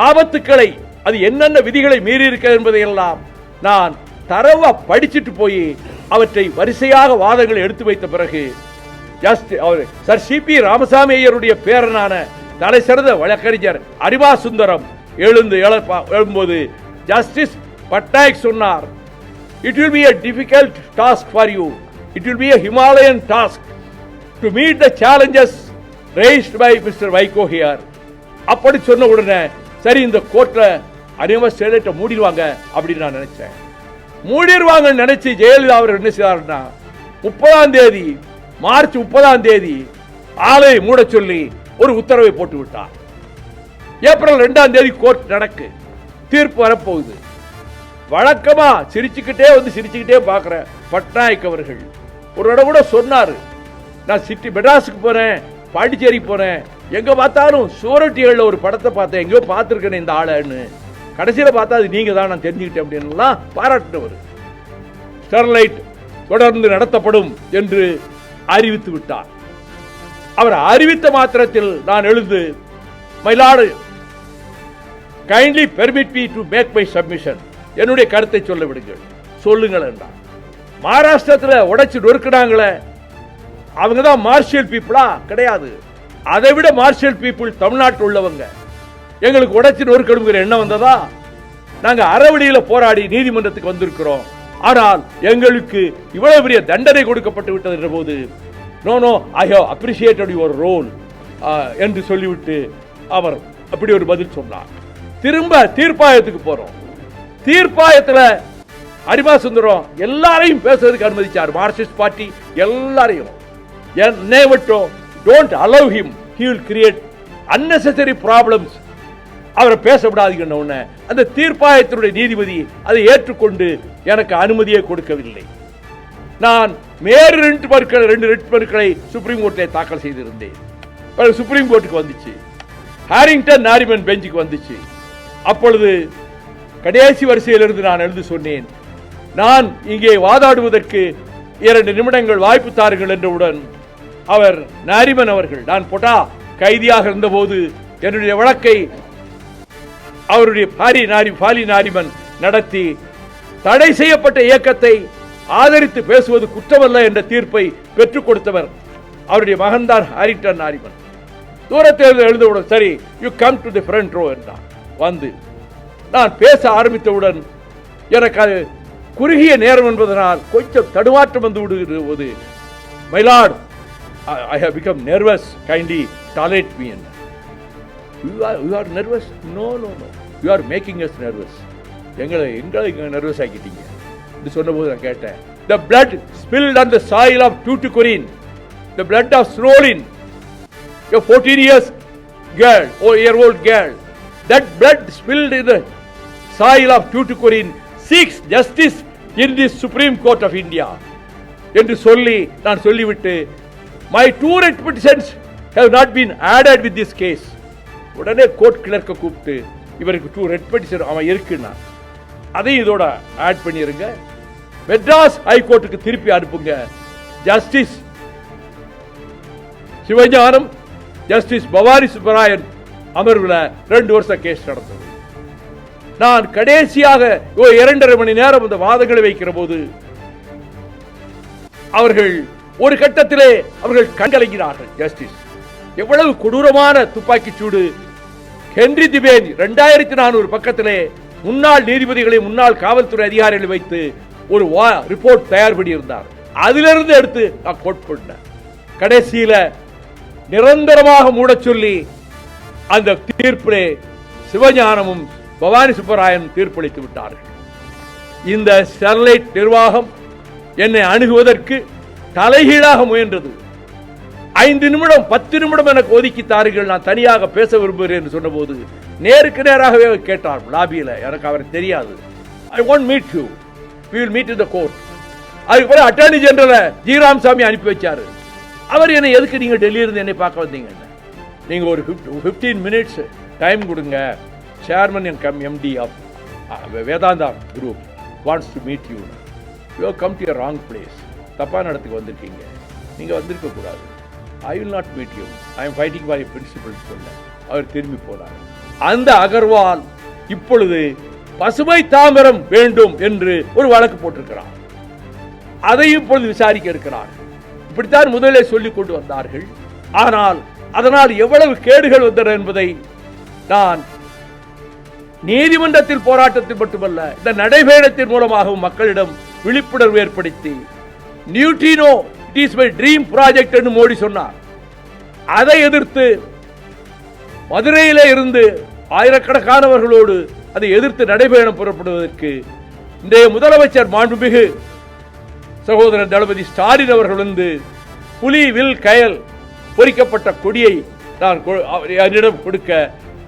ஆபத்துக்களை, அது என்னென்ன விதிகளை மீறி இருக்கிறது என்பதையெல்லாம் நான் தரவா படிச்சுட்டு போய் அவற்றை வரிசையாக வாதங்களை எடுத்து வைத்த பிறகு சர் சி.பி. ராமசாமி ஐயருடைய பேரனான தலை சிறந்த வழக்கறிஞர் அரிமா சுந்தரம் எழும்போது ஜஸ்டிஸ் பட்நாயக் சொன்னார், it will be a difficult task for you, it will be a Himalayan task to meet the challenges raised by Mr. Vaiko here. அப்படி சொன்ன உடனே சரி, இந்த கோர்ட்ல அனிம ஸ்டெர்லைட்டை மூடிடுவாங்க அப்படின்னு நான் நினைச்சேன். மூடிடுவாங்க நினைச்சு ஜெயலலிதா அவர் என்ன செய்தார்னா, மார்ச் 30 ஆலை மூட சொல்லி ஒரு உத்தரவை போட்டு விட்டார். ஏப்ரல் 2 கோர்ட் நடக்கு, தீர்ப்பு வரப்போகுது. வழக்கமா சிரிச்சுக்கிட்டே பார்க்கிற பட்நாயக் அவர்கள் ஒரு இடம் கூட சொன்னாரு, நான் மெட்ராஸுக்கு போனேன், பாண்டிச்சேரி போனேன், எங்க பார்த்தாலும் சுவரொட்டிகளில் ஒரு படத்தை பார்த்தேன், எங்கேயோ பார்த்துருக்கேன் இந்த ஆளுன்னு. கடைசியில் பார்த்தா அது நீங்க தான், நான் தெரிஞ்சுக்கிட்டேன் அப்படின்லாம் பாராட்டினவர். ஸ்டெர்லைட் தொடர்ந்து நடத்தப்படும் என்று அறிவித்து விட்டார். அவர் அறிவித்த மாத்திரத்தில் நான் எழுந்து, my lord, kindly permit me to make my submission, என்னுடைய கருத்தை சொல்ல விடுங்கள், சொல்லுங்கள் என்றார். மகாராஷ்டிரத்தில் உடைச்சு நொறுக்கினாங்களே, அவங்க தான் மார்ஷியல் பீப்புளா? கிடையாது. அதை விட மார்ஷியல் பீப்புள் தமிழ்நாட்டில் உள்ளவங்க. எங்களுக்கு உடைச்சு நொறுக்கணுங்கிற எண்ணம் வந்ததா? நாங்க அறவழியில போராடி நீதிமன்றத்துக்கு வந்திருக்கிறோம். ஆனால் எங்களுக்கு இவ்வளவு பெரிய தண்டனை கொடுக்கப்பட்டு விட்டது என்ற போது, no no, I have appreciated your role என்று சொல்லிவிட்டு அவர் அப்படி ஒரு பதில் சொன்னார். திரும்ப தீர்ப்பாயத்துக்கு போறோம். தீர்ப்பாயத்தில் அரிமா சுந்தரம் எல்லாரையும் பேசுறதுக்கு அனுமதிச்சார். மார்க்சிஸ்ட் பார்ட்டி எல்லாரையும். என்னை மட்டும் don't allow him, he will create unnecessary problems, அவரை பேச விடாதீங்கன்னு உடனே அந்த தீர்ப்பாயத்தினுடைய நீதிபதி அதை ஏற்றுக்கொண்டு எனக்கு அனுமதியை கொடுக்கவில்லை. நான் மேறு ரெண்டு ரிட் மனுக்களை சுப்ரீம் கோர்ட்டில் தாக்கல் செய்திருந்தேன். சுப்ரீம் கோர்ட்டுக்கு வந்துச்சு, ஹாரிங்டன் நாரிமன் பெஞ்சுக்கு வந்துச்சு. அப்பொழுது கடைசி வரிசையிலிருந்து நான் எழுந்து சொன்னேன், நான் இங்கே வாதாடுவதற்கு 2 நிமிடங்கள் வாய்ப்பு தாருங்கள் என்றவுடன் அவர் நாரிமன் அவர்கள், நான் பொட்டா கைதியாக இருந்தபோது என்னுடைய வழக்கை அவருடைய பாலி நாரிமன் நடத்தி தடை செய்யப்பட்ட இயக்கத்தை ஆதரித்து பேசுவது குற்றமல்ல என்ற தீர்ப்பை பெற்றுக் கொடுத்தவர் அவருடைய மகன்தான் ஹாரிங்டன் நாரிமன். தூரத்தில் எழுந்தவுடன், சரி, you come to the front row என்றார். வந்து நான் பேச ஆரம்பித்தவுடன் எனக்கு அது குறுகிய நேரம் என்பதனால் கொஞ்சம் தடுமாற்றம் வந்து விடுகிறது. My Lord, I have become nervous, kindly tolerate me. You are nervous? No. You are making us nervous. எங்களை நர்வஸ் ஆக்கிட்டீங்க என்று சொன்னபோது நான் கேட்டேன், the blood spilled on the soil of Tuticorin, the blood of Snowlin, a 14 years girl, year-old girl, that blood spilled in the soil of Tuticorin seeks justice in the Supreme Court of India என்று சொல்லி நான் சொல்லிவிட்டு, my 2 writ petitions have not been added with this case. உடனே court கிளர்க்க கூப்பிட்டு, இவருக்கு 2 writ petition அவன் இருக்குன்னா அதையும் இதோட ஆட் பண்ணிருங்க, மெட்ராஸ் ஹைகோர்ட்டுக்கு திருப்பி அனுப்புங்க. ஜஸ்டிஸ் சிவஞானம், ஜஸ்டிஸ் பவானி சுப்பராயன் அமர்வுல 2 வருஷம் கேஸ் நடந்தது. நான் கடைசியாக 2.5 மணி நேரம் இந்த வாதங்களை வைக்கிற போது அவர்கள் ஒரு கட்டத்திலே அவர்கள் கண்கலங்கினார்கள். ஜஸ்டிஸ், எவ்வளவு கொடூரமான துப்பாக்கி சூடு! ஹென்றி திபேன் 2400 பக்கத்திலே முன்னாள் நீதிபதிகளை, முன்னாள் காவல்துறை அதிகாரிகளை வைத்து ஒரு ரிப்போர்ட் தயார் பண்ணியிருந்தார். அதிலிருந்து எடுத்து நான் கோட் பண்ணேன். கடைசியில நிரந்தரமாக மூட சொல்லி அந்த தீர்ப்பிலே சிவஞானமும் பவானி சுப்பராயன் தீர்ப்பளித்து விட்டார்கள். இந்த ஸ்டெர்லைட் நிர்வாகம் என்னை அணுகுவதற்கு தலைகீழாக முயன்றது. 5 நிமிடம் 10 நிமிடம் எனக்கு ஒதுக்கி தாருங்கள், நான் தனியாக பேச விரும்புகிறேன் என்று சொன்னபோது நேருக்கு நேராகவே கேட்டார் லாபியில். எனக்கு அவர் தெரியாது. I want meet you, we will meet in the court. அதுக்கு அட்டார்னி ஜெனரல் ஜி ராமசாமி அனுப்பி வச்சாரு. அவர் என்னை, எதுக்கு நீங்க டெல்லியிலிருந்து என்னை பார்க்க வந்தீங்க? நீங்க ஒரு 15 மினிட்ஸ் டைம் கொடுங்க, chairman and MD of Vedanta group wants to meet you. You have come to your wrong place. தப்பான இடத்துக்கு வந்திருக்கீங்க, நீங்க வந்திருக்க கூடாது. I will not meet you, I am fighting for your principle சொன்ன அவர் திரும்பி போனார். அந்த அகர்வால் இப்பொழுது பசுமை தாமிரம் வேண்டும் என்று ஒரு வழக்கு போட்டிருக்கிறார். அதையும் இப்பொழுது விசாரிக்க இருக்கிறார். இப்படித்தான் முதலே சொல்லிக் கொண்டு வந்தார்கள். ஆனால் அதனால் எவ்வளவு கேடுகள் வந்தன என்பதை நான் நீதிமன்றத்தில் போராட்டத்தில் மட்டுமல்ல, இந்த நடைபயணத்தின் மூலமாகவும் மக்களிடம் விழிப்புணர்வு ஏற்படுத்தி, neutrino it is my dream project என்று மோடி சொன்னார். அதை எதிர்த்து மதுரையிலே இருந்து ஆயிரக்கணக்கானவர்களோடு அதை எதிர்த்து நடைபயணம் புறப்படுவதற்கு இன்றைய முதலமைச்சர் மாண்புமிகு சகோதரர் தளபதி ஸ்டாலின் அவர்கள் வந்து புலி வில் கயல் பொறிக்கப்பட்ட கொடியை நான் என்னிடம் கொடுக்க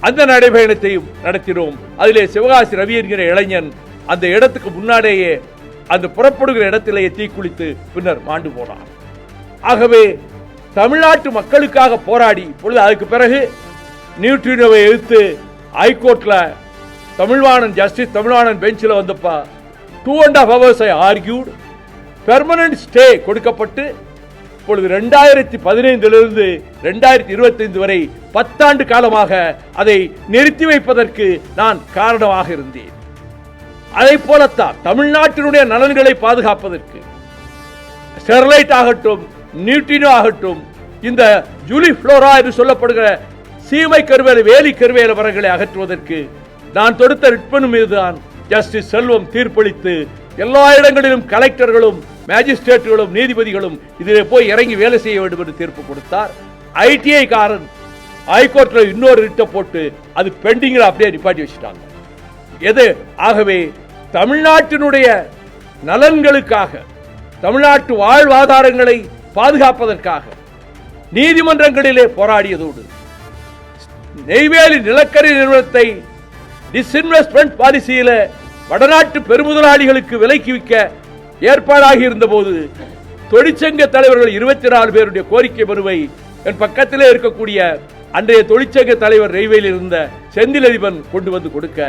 அந்த நடைபயணத்தையும் நடத்தினோம். அதிலே சிவகாசி ரவி என்கிற இளைஞன் அந்த இடத்துக்கு முன்னாலேயே அந்த புறப்படுகிற இடத்திலேயே தீக்குளித்து பின்னர் மாண்டு போனார். ஆகவே தமிழ்நாட்டு மக்களுக்காக போராடி இப்பொழுது அதுக்கு பிறகு நியூட்ரினோவை எதிர்த்து ஹைகோர்ட்ல தமிழ்வாணன் ஜஸ்டிஸ் தமிழ்வாணன் பெஞ்சில் வந்தப்பா 2.5 hours ஐ ஆர்கியூட் பெர்மனன்ட் ஸ்டே கொடுக்கப்பட்டு இப்பொழுது 2015 2025 வரை 10 ஆண்டு காலமாக அதை நிறுத்தி வைப்பதற்கு நான் காரணமாக இருந்தேன். அதை போலத்தான் தமிழ்நாட்டினுடைய நலன்களை பாதுகாப்பதற்கு ஸ்டெர்லைட் ஆகட்டும், நியூட்ரினோ ஆகட்டும், இந்த ஜூலிஃப்ளோரா என்று சொல்லப்படுகிற சீமை கருவேல வேலி கருவேல மரங்களை அகற்றுவதற்கு நான் தொடுத்த ரிட்மனு மீதுதான் ஜஸ்டிஸ் செல்வம் தீர்ப்பளித்து எல்லா இடங்களிலும் கலெக்டர்களும் மேஜிஸ்ட்ரேட்டுகளும் நீதிபதிகளும் இதிலே போய் இறங்கி வேலை செய்ய வேண்டும் என்று தீர்ப்பு கொடுத்தார். ஐடிஐ காரன் ஹைகோர்ட்ல இன்னொரு ரிட்ட போட்டு அது பெண்டிங்ல அப்படியே நிப்பாட்டி வச்சுட்டாங்க. எது ஆகவே தமிழ்நாட்டினுடைய நலன்களுக்காக, தமிழ்நாட்டு வாழ்வாதாரங்களை பாதுகாப்பதற்காக நீதிமன்றங்களிலே போராடியதோடு நெய்வேலி நிலக்கரி நிறுவனத்தை டிஸ்இன்வெஸ்ட்மெண்ட் பாலிசியில வடநாட்டு பெருமுதலாளிகளுக்கு விலைக்கு விற்க ஏற்பாடாகி இருந்த போது தொழிற்சங்க தலைவர்கள் 24 பேருடைய கோரிக்கை மனுவை என் பக்கத்திலே இருக்கக்கூடிய அன்றைய தொழிற்சங்க தலைவர் நெய்வேலியில் இருந்த செந்திலதிபன் கொண்டு வந்து கொடுக்க,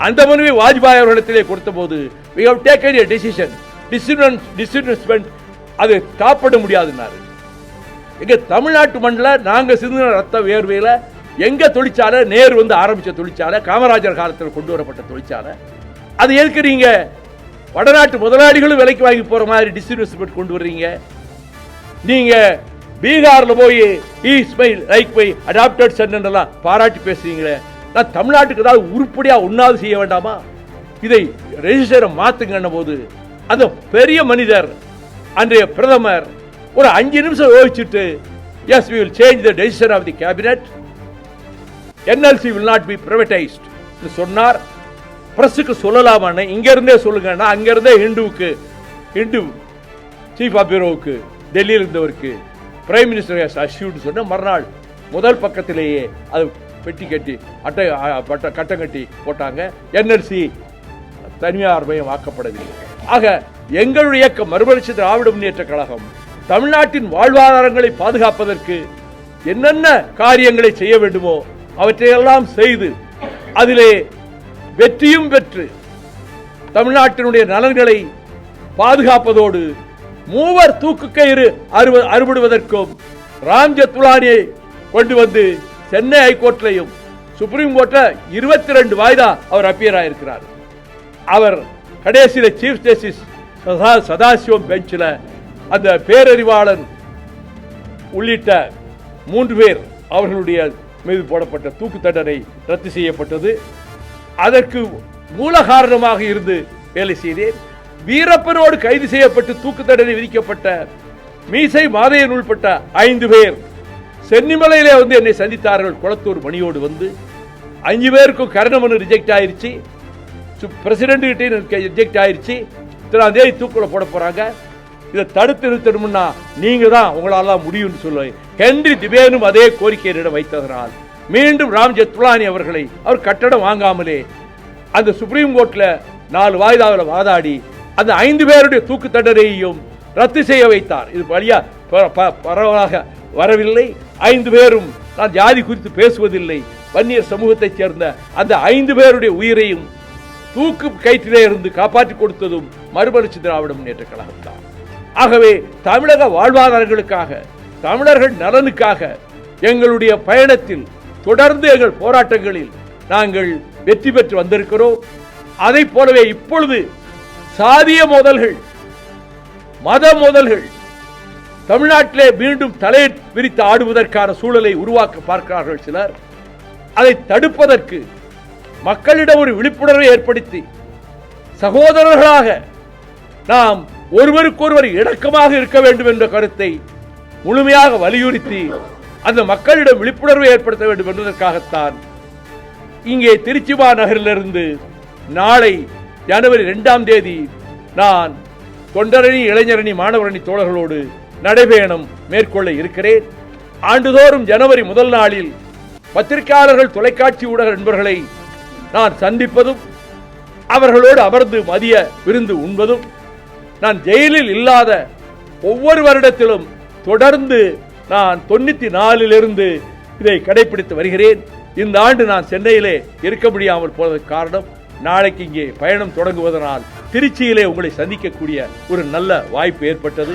அந்த மனுவை வாஜ்பாய் அவர்களிடத்திலே கொடுத்த போது we have taken a decision, disinvestment அது காப்பாற்ற முடியாதுன்னாரு. எங்க தமிழ்நாட்டு மண்ணில் நாங்க சிந்தின ரத்த வேர்வையில எங்க தொழிற்சாலை நேரு வந்து ஆரம்பிச்ச தொழிற்சாலை, காமராஜர் காலத்தில் கொண்டு வரப்பட்ட தொழிற்சாலை, அது எதுக்கு நீங்க வடநாட்டு முதலாளிகளும் விலைக்கு வாங்கி போற மாதிரி டிஸ்இன்வெஸ்ட்மெண்ட் கொண்டு வர்றீங்க? நீங்க பீகார்ல போய் is my like my adopted son எல்லாம் பாராட்டி பேசுறீங்களே, நான் தமிழ்நாட்டுக்கு ஏதாவது உருப்படியா ஒன்னாவது செய்ய வேண்டாமா? இதை ரெஜிஸ்டரை மாத்துங்க போது அந்த பெரிய மனிதர் அன்றைய பிரதமர் ஒரு 5 நிமிஷம் யோசிச்சுட்டு yes we will change the decision of the cabinet, NLC will not be privatized சொன்னார். பிரஸுக்கு சொல்லலாமான்னு இங்க இருந்தே சொல்லுங்கன்னா அங்க இருந்தே ஹிந்து சீஃப் ஆஃப் பியூரோவுக்கு டெல்லியில் இருந்தவருக்கு பிரைம் மினிஸ்டர் அஷ்யூட் சொன்ன மறுநாள் முதல் பக்கத்திலேயே அது பெட்டி கட்டி கட்டம் கட்டி போட்டாங்க. NLC தனியார் மயம் ஆக்கப்படவில்லை. ஆக எங்களுடைய இயக்கம் மறுமலர்ச்சி திராவிட முன்னேற்ற கழகம் தமிழ்நாட்டின் வாழ்வாதாரங்களை பாதுகாப்பதற்கு என்னென்ன காரியங்களை செய்ய வேண்டுமோ அவற்றையெல்லாம் செய்து அதிலே வெற்றியும் பெற்று தமிழ்நாட்டினுடைய நலன்களை பாதுகாப்பதோடு மூவர் தூக்கு கயிறு அறுபடுவதற்கும் ராம் ஜெத்மலானியை கொண்டு வந்து சென்னை ஹைகோர்ட்லையும் சுப்ரீம் கோர்ட்ல 22 வாய்தா அவர் அப்பியர் ஆயிருக்கிறார். அவர் கடைசியில சீஃப் ஜஸ்டிஸ் சதாசிவம் பெஞ்சில் அந்த பேரறிவாளன் உள்ளிட்ட 3 பேர் அவர்களுடைய மீது போடப்பட்ட தூக்கு தண்டனை ரத்து செய்யப்பட்டது. அதற்கு மூல காரணமாக இருந்து வேலை செய்தேன். வீரப்பனோடு கைது செய்யப்பட்டு தூக்கு தண்டனை விதிக்கப்பட்ட மீசை மாதையன் உள்பட்ட 5 பேர் சென்னிமலையிலே வந்து என்னை சந்தித்தார்கள். குளத்தூர் மணியோடு வந்து 5 பேருக்கும் கருணை மனு ரிஜெக்ட் ஆயிருச்சு, பிரசிடென்ட் கிட்டே ரிஜெக்ட் ஆயிருச்சு. 3ஆம் தேதி தூக்குல போட போறாங்க. இதை தடுத்து நிறுத்தணும்னா நீங்க தான் உங்களால முடியும்னு சொல்லுவாங்க. ஹென்றி திபேனும் அதே கோரிக்கையிடம் வைத்ததனால் மீண்டும் ராம் ஜெத்மலானி அவர்களை அவர் கட்டடம் வாங்காமலே அந்த சுப்ரீம் கோர்ட்ல 4 வாய்தாவில் வாதாடி அந்த 5 பேருடைய தூக்கு தண்டனையையும் ரத்து செய்ய வைத்தார். இது வழியா பரவலாக வரவில்லை. 5 பேரும் நான் ஜாதி குறித்து பேசுவதில்லை, வன்னியர் சமூகத்தைச் சேர்ந்த அந்த 5 பேருடைய உயிரையும் தூக்கு கயிற்றிலே இருந்து காப்பாற்றி கொடுத்ததும் மறுமலர்ச்சி திராவிட முன்னேற்ற கழகம் தான். ஆகவே தமிழக வாழ்வாதாரங்களுக்காக, தமிழர்கள் நலனுக்காக எங்களுடைய பயணத்தில் தொடர்ந்து எங்கள் போராட்டங்களில் நாங்கள் வெற்றி பெற்று வந்திருக்கிறோம். அதை போலவே இப்பொழுது சாதிய மோதல்கள், மத மோதல்கள் தமிழ்நாட்டிலே மீண்டும் தலையை விரித்து ஆடுவதற்கான சூழலை உருவாக்க பார்க்கிறார்கள் சிலர். அதை தடுப்பதற்கு மக்களிடம் ஒரு விழிப்புணர்வை ஏற்படுத்தி சகோதரர்களாக நாம் ஒருவருக்கொருவர் இணக்கமாக இருக்க வேண்டும் என்ற கருத்தை முழுமையாக வலியுறுத்தி அந்த மக்களிடம் விழிப்புணர்வை ஏற்படுத்த வேண்டும் என்பதற்காகத்தான் இங்கே திருச்சி மாநகரிலிருந்து நாளை ஜனவரி 2ஆம் தேதி நான் தொண்டரணி, இளைஞரணி, மாணவரணி தோழர்களோடு நடைபயணம் மேற்கொள்ள இருக்கிறேன். ஆண்டுதோறும் ஜனவரி முதல் நாளில் பத்திரிகையாளர்கள், தொலைக்காட்சி ஊடக நண்பர்களை நான் சந்திப்பதும் அவர்களோடு அமர்ந்து மதிய விருந்து உண்பதும், நான் ஜெயிலில் இல்லாத ஒவ்வொரு வருடத்திலும் தொடர்ந்து நான் 94 இதை கடைபிடித்து வருகிறேன். இந்த ஆண்டு நான் சென்னையிலே இருக்க முடியாமல் போவதற்கு காரணம், நாளைக்கு இங்கே பயணம் தொடங்குவதனால் திருச்சியிலே உங்களை சந்திக்கக்கூடிய ஒரு நல்ல வாய்ப்பு ஏற்பட்டது.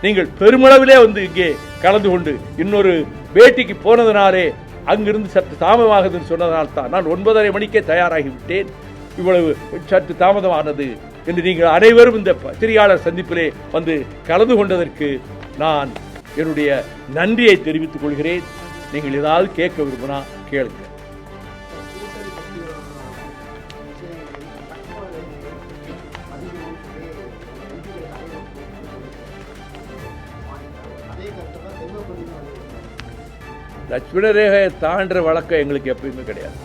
நீங்கள் பெருமளவிலே இங்கே கலந்து கொண்டு இன்னொரு பேட்டிக்கு போனதனாலே அங்கிருந்து சற்று தாமதமாகுதுன்னு சொன்னதனால் தான் நான் 9:30 மணிக்கே தயாராகிவிட்டேன். இவ்வளவு சற்று தாமதமானது என்று நீங்கள் அனைவரும் இந்த பத்திரிகையாளர் சந்திப்பிலே கலந்து கொண்டதற்கு நான் என்னுடைய நன்றியை தெரிவித்துக் கொள்கிறேன். நீங்கள் ஏதாவது கேட்க விரும்பினா கேளுங்க. லட்சுமண ரேகையை தாண்டுற வழக்கம் எங்களுக்கு எப்பயுமே கிடையாது.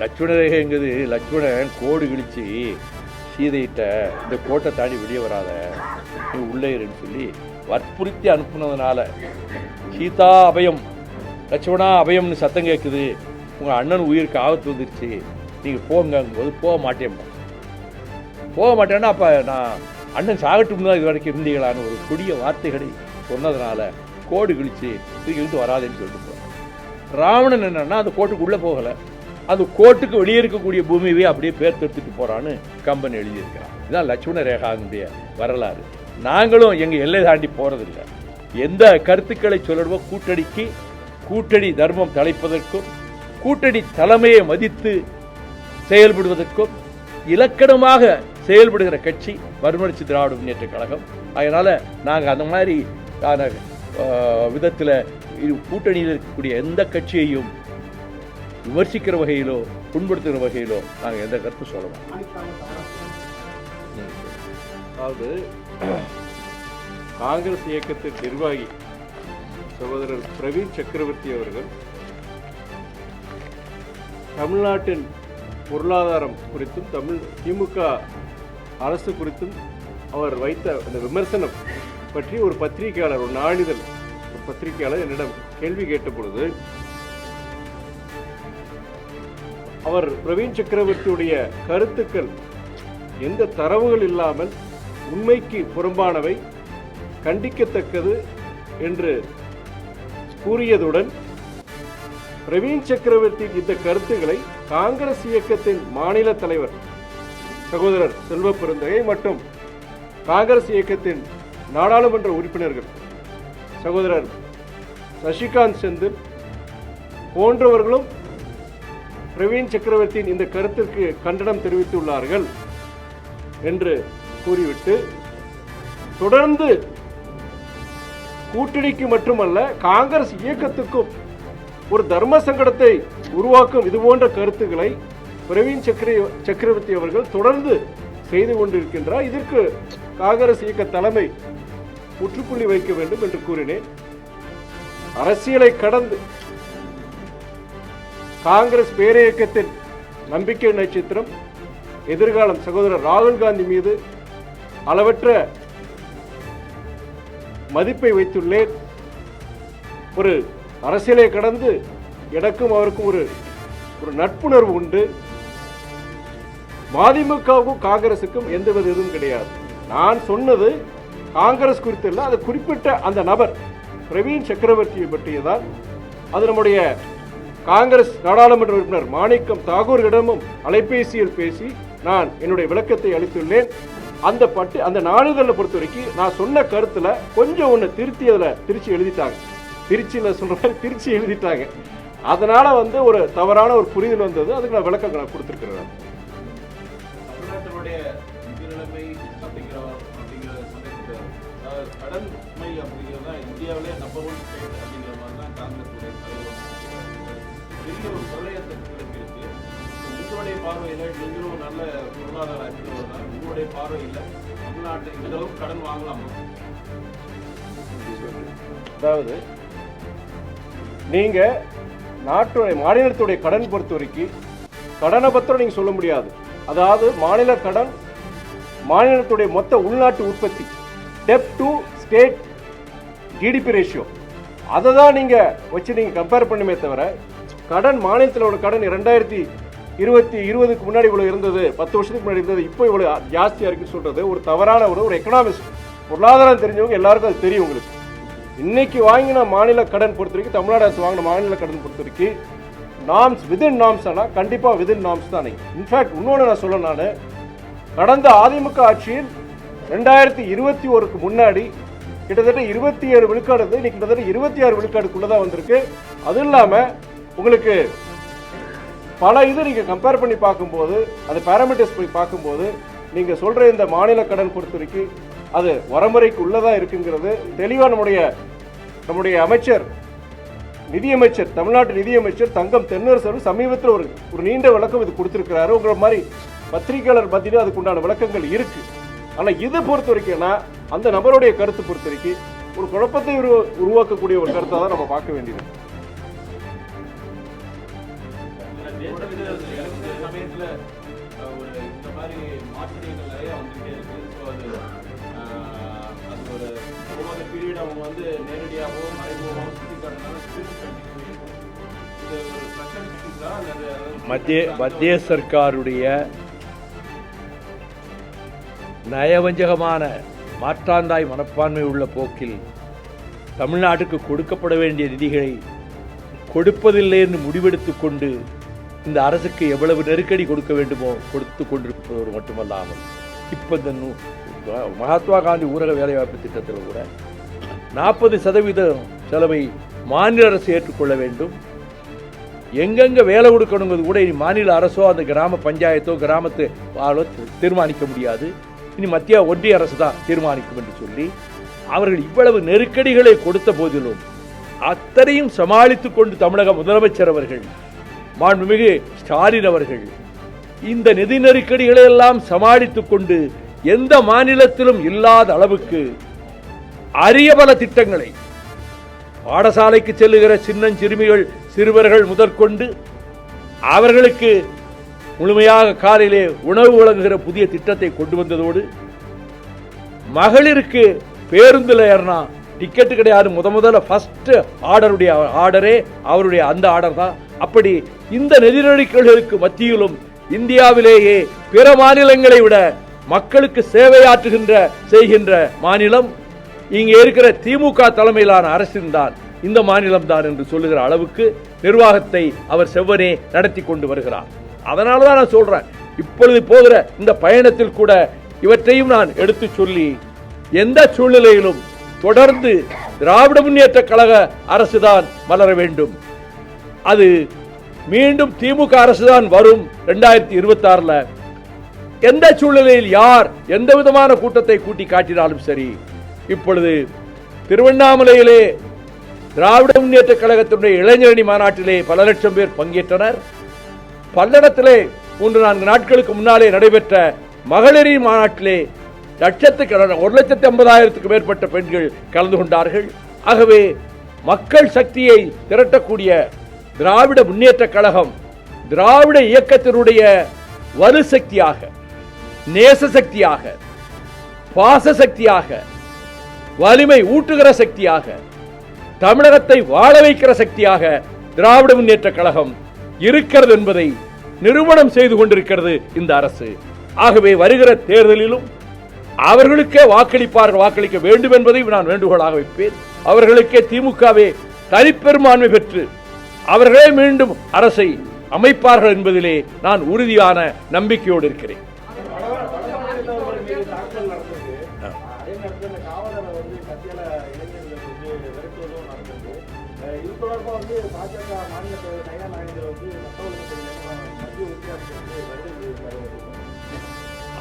லட்சுமண ரேகைங்கிறது லட்சுமணன் கோடு கிழிச்சு சீதையிட்ட இந்த கோட்டை தாண்டி வெளியே வராத, நீ உள்ளே இருன்னு சொல்லி வற்புறுத்தி அனுப்புனதுனால சீதா அபயம், லட்சுமணா அபயம்னு சத்தம் கேட்குது, உங்கள் அண்ணன் உயிருக்கு ஆபத்து வந்துருச்சு, நீங்கள் போங்கும்போது போக மாட்டேன்னா அப்போ நான் அண்ணன் சாகட்டும் தான் இது வரைக்கும் இருந்தீங்களான்னு ஒரு கொடிய வார்த்தைகளை சொன்னதுனால கோடு கிழிச்சு இழுத்து வராதுன்னு சொல்லிட்டு போகிறேன். ராவணன் என்னன்னா அந்த கோட்டுக்குள்ளே போகலை, அந்த கோட்டுக்கு வெளியே இருக்கக்கூடிய பூமியவே அப்படியே பேர்த்தெடுத்துட்டு போகிறான்னு கம்பன் எழுதியிருக்கிறான். இதுதான் லட்சுமண ரேகாவுடைய வரலாறு. நாங்களும் எங்கள் எல்லை தாண்டி போகிறதில்லை. எந்த கருத்துக்களை சொல்லணுமோ கூட்டணி தர்மம் தலைப்பதற்கும் கூட்டணி தலைமையை மதித்து செயல்படுவதற்கும் இலக்கணமாக செயல்படுகிற கட்சி மறுமலர்ச்சி திராவிட முன்னேற்ற கழகம். அதனால நாங்கள் அந்த மாதிரி விதத்தில் கூட்டணியில் இருக்கக்கூடிய எந்த கட்சியையும் விமர்சிக்கிற வகையிலோ புண்படுத்துகிற வகையிலோ நாங்கள் எந்த கருத்து சொல்லலாம். அதாவது காங்கிரஸ் இயக்கத்தின் நிர்வாகி சகோதரர் பிரவீன் சக்கரவர்த்தி அவர்கள் தமிழ்நாட்டின் பொருளாதாரம் குறித்தும் திமுக அரசு குறித்தும் அவர் வைத்த அந்த விமர்சனம் பற்றி ஒரு பத்திரிகையாளர், ஒரு நாளிதழ் பத்திரிகையாளர் என்னிடம் கேள்வி கேட்ட பொழுது, அவர் பிரவீன் சக்கரவர்த்தியுடைய கருத்துக்கள் எந்த தரவுகள் இல்லாமல் உண்மைக்கு புறம்பானவை, கண்டிக்கத்தக்கது என்று கூறியதுடன் பிரவீன் சக்கரவர்த்தி இந்த கருத்துக்களை காங்கிரஸ் இயக்கத்தின் மாநில தலைவர் சகோதரர் செல்வ பெருந்தகை மற்றும் காங்கிரஸ் இயக்கத்தின் நாடாளுமன்ற உறுப்பினர்கள் சகோதரர் சசிகாந்த் செந்தில் போன்றவர்களும் பிரவீன் சக்கரவர்த்தியின் இந்த கருத்திற்கு கண்டனம் தெரிவித்துள்ளார்கள் என்று கூறிவிட்டு, தொடர்ந்து கூட்டணிக்கு மட்டுமல்ல காங்கிரஸ் இயக்கத்துக்கும் ஒரு தர்ம சங்கடத்தை உருவாக்கும் இதுபோன்ற கருத்துக்களை பிரவீன் சக்கரவர்த்தி அவர்கள் தொடர்ந்து செய்து கொண்டிருக்கின்றார். இதற்கு காங்கிரஸ் இயக்க தலைமை முற்றுப்புள்ளி வைக்க வேண்டும் என்று கூறினேன். அரசியலை கடந்து காங்கிரஸ் பேரியக்கத்தின் நம்பிக்கை நட்சத்திரம் எதிர்காலம் சகோதரர் ராகுல் காந்தி மீது அளவற்ற மதிப்பை வைத்துள்ளேன். ஒரு அரசியலை கடந்து எனக்கும் அவருக்கும் ஒரு நட்புணர்வு உண்டு. மதிமுகவுக்கும் காங்கிரசுக்கும் எந்தவித இதுவும் கிடையாது. நான் சொன்னது காங்கிரஸ் குறித்து இல்லை, அது குறிப்பிட்ட அந்த நபர் பிரவீன் சக்கரவர்த்தியை பற்றியதான். அது நம்முடைய காங்கிரஸ் நாடாளுமன்ற உறுப்பினர் மாணிக்கம் தாகூரிடமும் அலைபேசியில் பேசி நான் என்னுடைய விளக்கத்தை அளித்துள்ளேன். அந்த நாளிதழை பொறுத்த வரைக்கும் நான் சொன்ன கருத்துல கொஞ்சம் ஒன்று திருச்சி எழுதிட்டாங்க. திருச்சியில் சொல்ற மாதிரி திருச்சி எழுதிட்டாங்க. அதனால ஒரு தவறான ஒரு புரிதல் வந்தது. அதுக்கு நான் விளக்கங்களை கொடுத்திருக்கிறேன்.
தமிழ்நாட்டினுடைய நிதிநிலைமை கடன்மை அப்படிங்கிறதா இந்தியாவிலே நம்பர் 1 ஸ்டேட் அப்படிங்கிற மாதிரி தான் காங்கிரஸ் பெரிய ஒரு பிரளயத்திற்கு இருக்கு. உங்களுடைய பார்வையில் நீங்களும் நல்ல பொருளாதார அறிஞர், உங்களுடைய பார்வையில் தமிழ்நாட்டை இந்த அளவுக்கு கடன் வாங்கலாமா?
அதாவது நீங்க நாட்டுடைய மாநிலத்துடைய கடன் பொறுத்த வரைக்கும் கடனை பத்திரம் நீங்க சொல்ல முடியாது. அதாவது மாநில கடன் மாநிலத்துடைய மொத்த உள்நாட்டு உற்பத்தி, டெப்ட் டு ஸ்டேட் ஜிடிபி ரேஷியோ, அதை தான் நீங்க வச்சு நீங்க கம்பேர் பண்ணுமே தவிர கடன் மாநிலத்தில் கடன் 2020க்கு முன்னாடி இவ்வளவு இருந்தது, 10 வருஷத்துக்கு முன்னாடி இருந்தது, இப்போ இவ்வளவு ஜாஸ்தியா இருக்குன்னு சொல்றது ஒரு தவறான ஒரு எக்கனாமிஸ்ட், பொருளாதாரம் தெரிஞ்சவங்க எல்லாருக்கும் அது தெரியும். உங்களுக்கு இன்னைக்கு வாங்கின மாநில கடன் பொறுத்த வரைக்கும், தமிழ்நாடு அரசு வாங்கின மாநில கடன் பொறுத்த வரைக்கும் நார்ம்ஸ் விதின் நார்ம்ஸ் ஆனால் கண்டிப்பாக விதின் நார்ம்ஸ் தான். இன்ஃபேக்ட் இன்னொன்று நான் சொல்ல, நான் கடந்த அதிமுக ஆட்சியில் 2021க்கு முன்னாடி கிட்டத்தட்ட 27 விழுக்காடு இருந்து இன்னைக்கு கிட்டத்தட்ட 26 விழுக்காடுக்குள்ளதான் வந்திருக்கு. அது இல்லாமல் உங்களுக்கு பல இது நீங்கள் கம்பேர் பண்ணி பார்க்கும்போது, அது பேராமீட்டர்ஸ் போய் பார்க்கும்போது, நீங்கள் சொல்கிற இந்த மாநில கடன் பொறுத்த வரைக்கும் அது வரமுறைக்கு உள்ளதாக இருக்குங்கிறது தெளிவாக நம்முடைய அமைச்சர், நிதியமைச்சர், தமிழ்நாட்டு நிதியமைச்சர் தங்கம் தென்னரசு சமீபத்தில் ஒரு நீண்ட விளக்கம் இது கொடுத்துருக்கிறாரு. உங்களை மாதிரி பத்திரிகையாளர் மத்தியிலே அதுக்குண்டான விளக்கங்கள் இருக்கு. ஆனால் இது பொறுத்த வரைக்கும்னா அந்த நபருடைய கருத்து பொறுத்த வரைக்கும் ஒரு குழப்பத்தை உருவாக்கக்கூடிய ஒரு கருத்தை தான் நம்ம பார்க்க வேண்டியது.
சமயத்துல ஒரு இந்த மாதிரி மாற்றங்கள் நிறைய வந்துகிட்டே இருக்கு. ஸோ அது ஒரு ஒவ்வொரு பீரியட் அவங்க வந்து நேரடியாகவோ மறைமுகமாகவும் சுட்டி காட்டினாலும்
மத்திய சர்க்காருடைய நயவஞ்சகமான மாற்றாந்தாய் மனப்பான்மை உள்ள போக்கில் தமிழ்நாட்டுக்கு கொடுக்கப்பட வேண்டிய நிதிகளை கொடுப்பதில்லை என்று முடிவெடுத்து கொண்டு இந்த அரசுக்கு எவ்வளவு நெருக்கடி கொடுக்க வேண்டுமோ கொடுத்து கொண்டிருப்பதோடு மட்டுமல்லாமல் இப்போ இந்த மகாத்மா காந்தி ஊரக வேலைவாய்ப்பு திட்டத்தில் கூட 40% செலவை மாநில அரசு ஏற்றுக்கொள்ள வேண்டும். எங்கெங்கே வேலை கொடுக்கணுங்கிறது கூட இனி மாநில அரசோ அந்த கிராம பஞ்சாயத்தோ கிராமத்து ஆளோ தீர்மானிக்க முடியாது, இனி மத்திய ஒன்றிய அரசு தான் தீர்மானிக்கும் என்று சொல்லி அவர்கள் இவ்வளவு நெருக்கடிகளை கொடுத்த போதிலும் அத்தனையும் சமாளித்துக் கொண்டு தமிழக முதலமைச்சர் அவர்கள், மாண்புமிகு ஸ்டாலின் அவர்கள் இந்த நிதி நெருக்கடிகளை எல்லாம் சமாளித்துக் கொண்டு எந்த மாநிலத்திலும் இல்லாத அளவுக்கு அரிய பல திட்டங்களை, பாடசாலைக்கு செல்லுகிற சின்னஞ்சிறுமிகள் சிறுவர்கள் முதற்கொண்டு அவர்களுக்கு முழுமையாக காலையிலே உணவு வழங்குகிற புதிய திட்டத்தை கொண்டு வந்ததோடு, மகளிருக்கு பேருந்தில் ஏறினா டிக்கெட்டு கிடையாது, முதல்ல ஃபர்ஸ்ட் ஆர்டரே அவருடைய அந்த ஆர்டர் தான். அப்படி இந்த நெறிநெறிகளுக்கு மத்தியிலும் இந்தியாவிலேயே பிற மாநிலங்களை விட மக்களுக்கு சேவையாற்றுகின்ற செய்கின்ற மாநிலம் இங்கே இருக்கிற திமுக தலைமையிலான அரசின் தான், இந்த மாநிலம் தான் என்று சொல்லுகிற அளவுக்கு நிர்வாகத்தை அவர் செவ்வனே நடத்தி கொண்டு வருகிறார். அதனால தான் நான் சொல்றேன், இப்பொழுது போகிற இந்த பயணத்தில் கூட இவற்றையும் நான் எடுத்து சொல்லி எந்த சூழ்நிலையிலும் தொடர்ந்து திராவிட முன்னேற்ற கழக அரசுதான் மலர வேண்டும். அது மீண்டும் திமுக அரசுதான் வரும் 2026. எந்த சூழ்நிலையில் யார் எந்த விதமான கூட்டத்தை கூட்டி காட்டினாலும் சரி, இப்பொழுது திருவண்ணாமலையிலே திராவிட முன்னேற்ற கழகத்தினுடைய இளைஞரணி மாநாட்டிலே பல லட்சம் பேர் பங்கேற்றனர். பல்லடத்திலே 3-4 நாட்களுக்கு முன்னாலே நடைபெற்ற மகளிரின் மாநாட்டிலே 1,50,000க்கு மேற்பட்ட பெண்கள் கலந்து கொண்டார்கள். ஆகவே மக்கள் சக்தியை திரட்டக்கூடிய திராவிட முன்னேற்ற கழகம் திராவிட இயக்கத்தினுடைய வலு சக்தியாக, நேச சக்தியாக, பாச சக்தியாக, வலிமை ஊட்டுகிற சக்தியாக, தமிழகத்தை வாழ வைக்கிற சக்தியாக திராவிட முன்னேற்ற கழகம் இருக்கிறது என்பதை நிரூபணம் செய்து கொண்டிருக்கிறது இந்த அரசு. ஆகவே வருகிற தேர்தலிலும் அவர்களுக்கே வாக்களிக்க வேண்டும் என்பதை நான் வேண்டுகோளாக வைப்பேன். அவர்களுக்கே திமுகவே தனிப்பெரும்பான்மை பெற்று அவர்களே மீண்டும் அரசை அமைப்பார்கள் என்பதிலே நான் உறுதியான நம்பிக்கையோடு இருக்கிறேன்.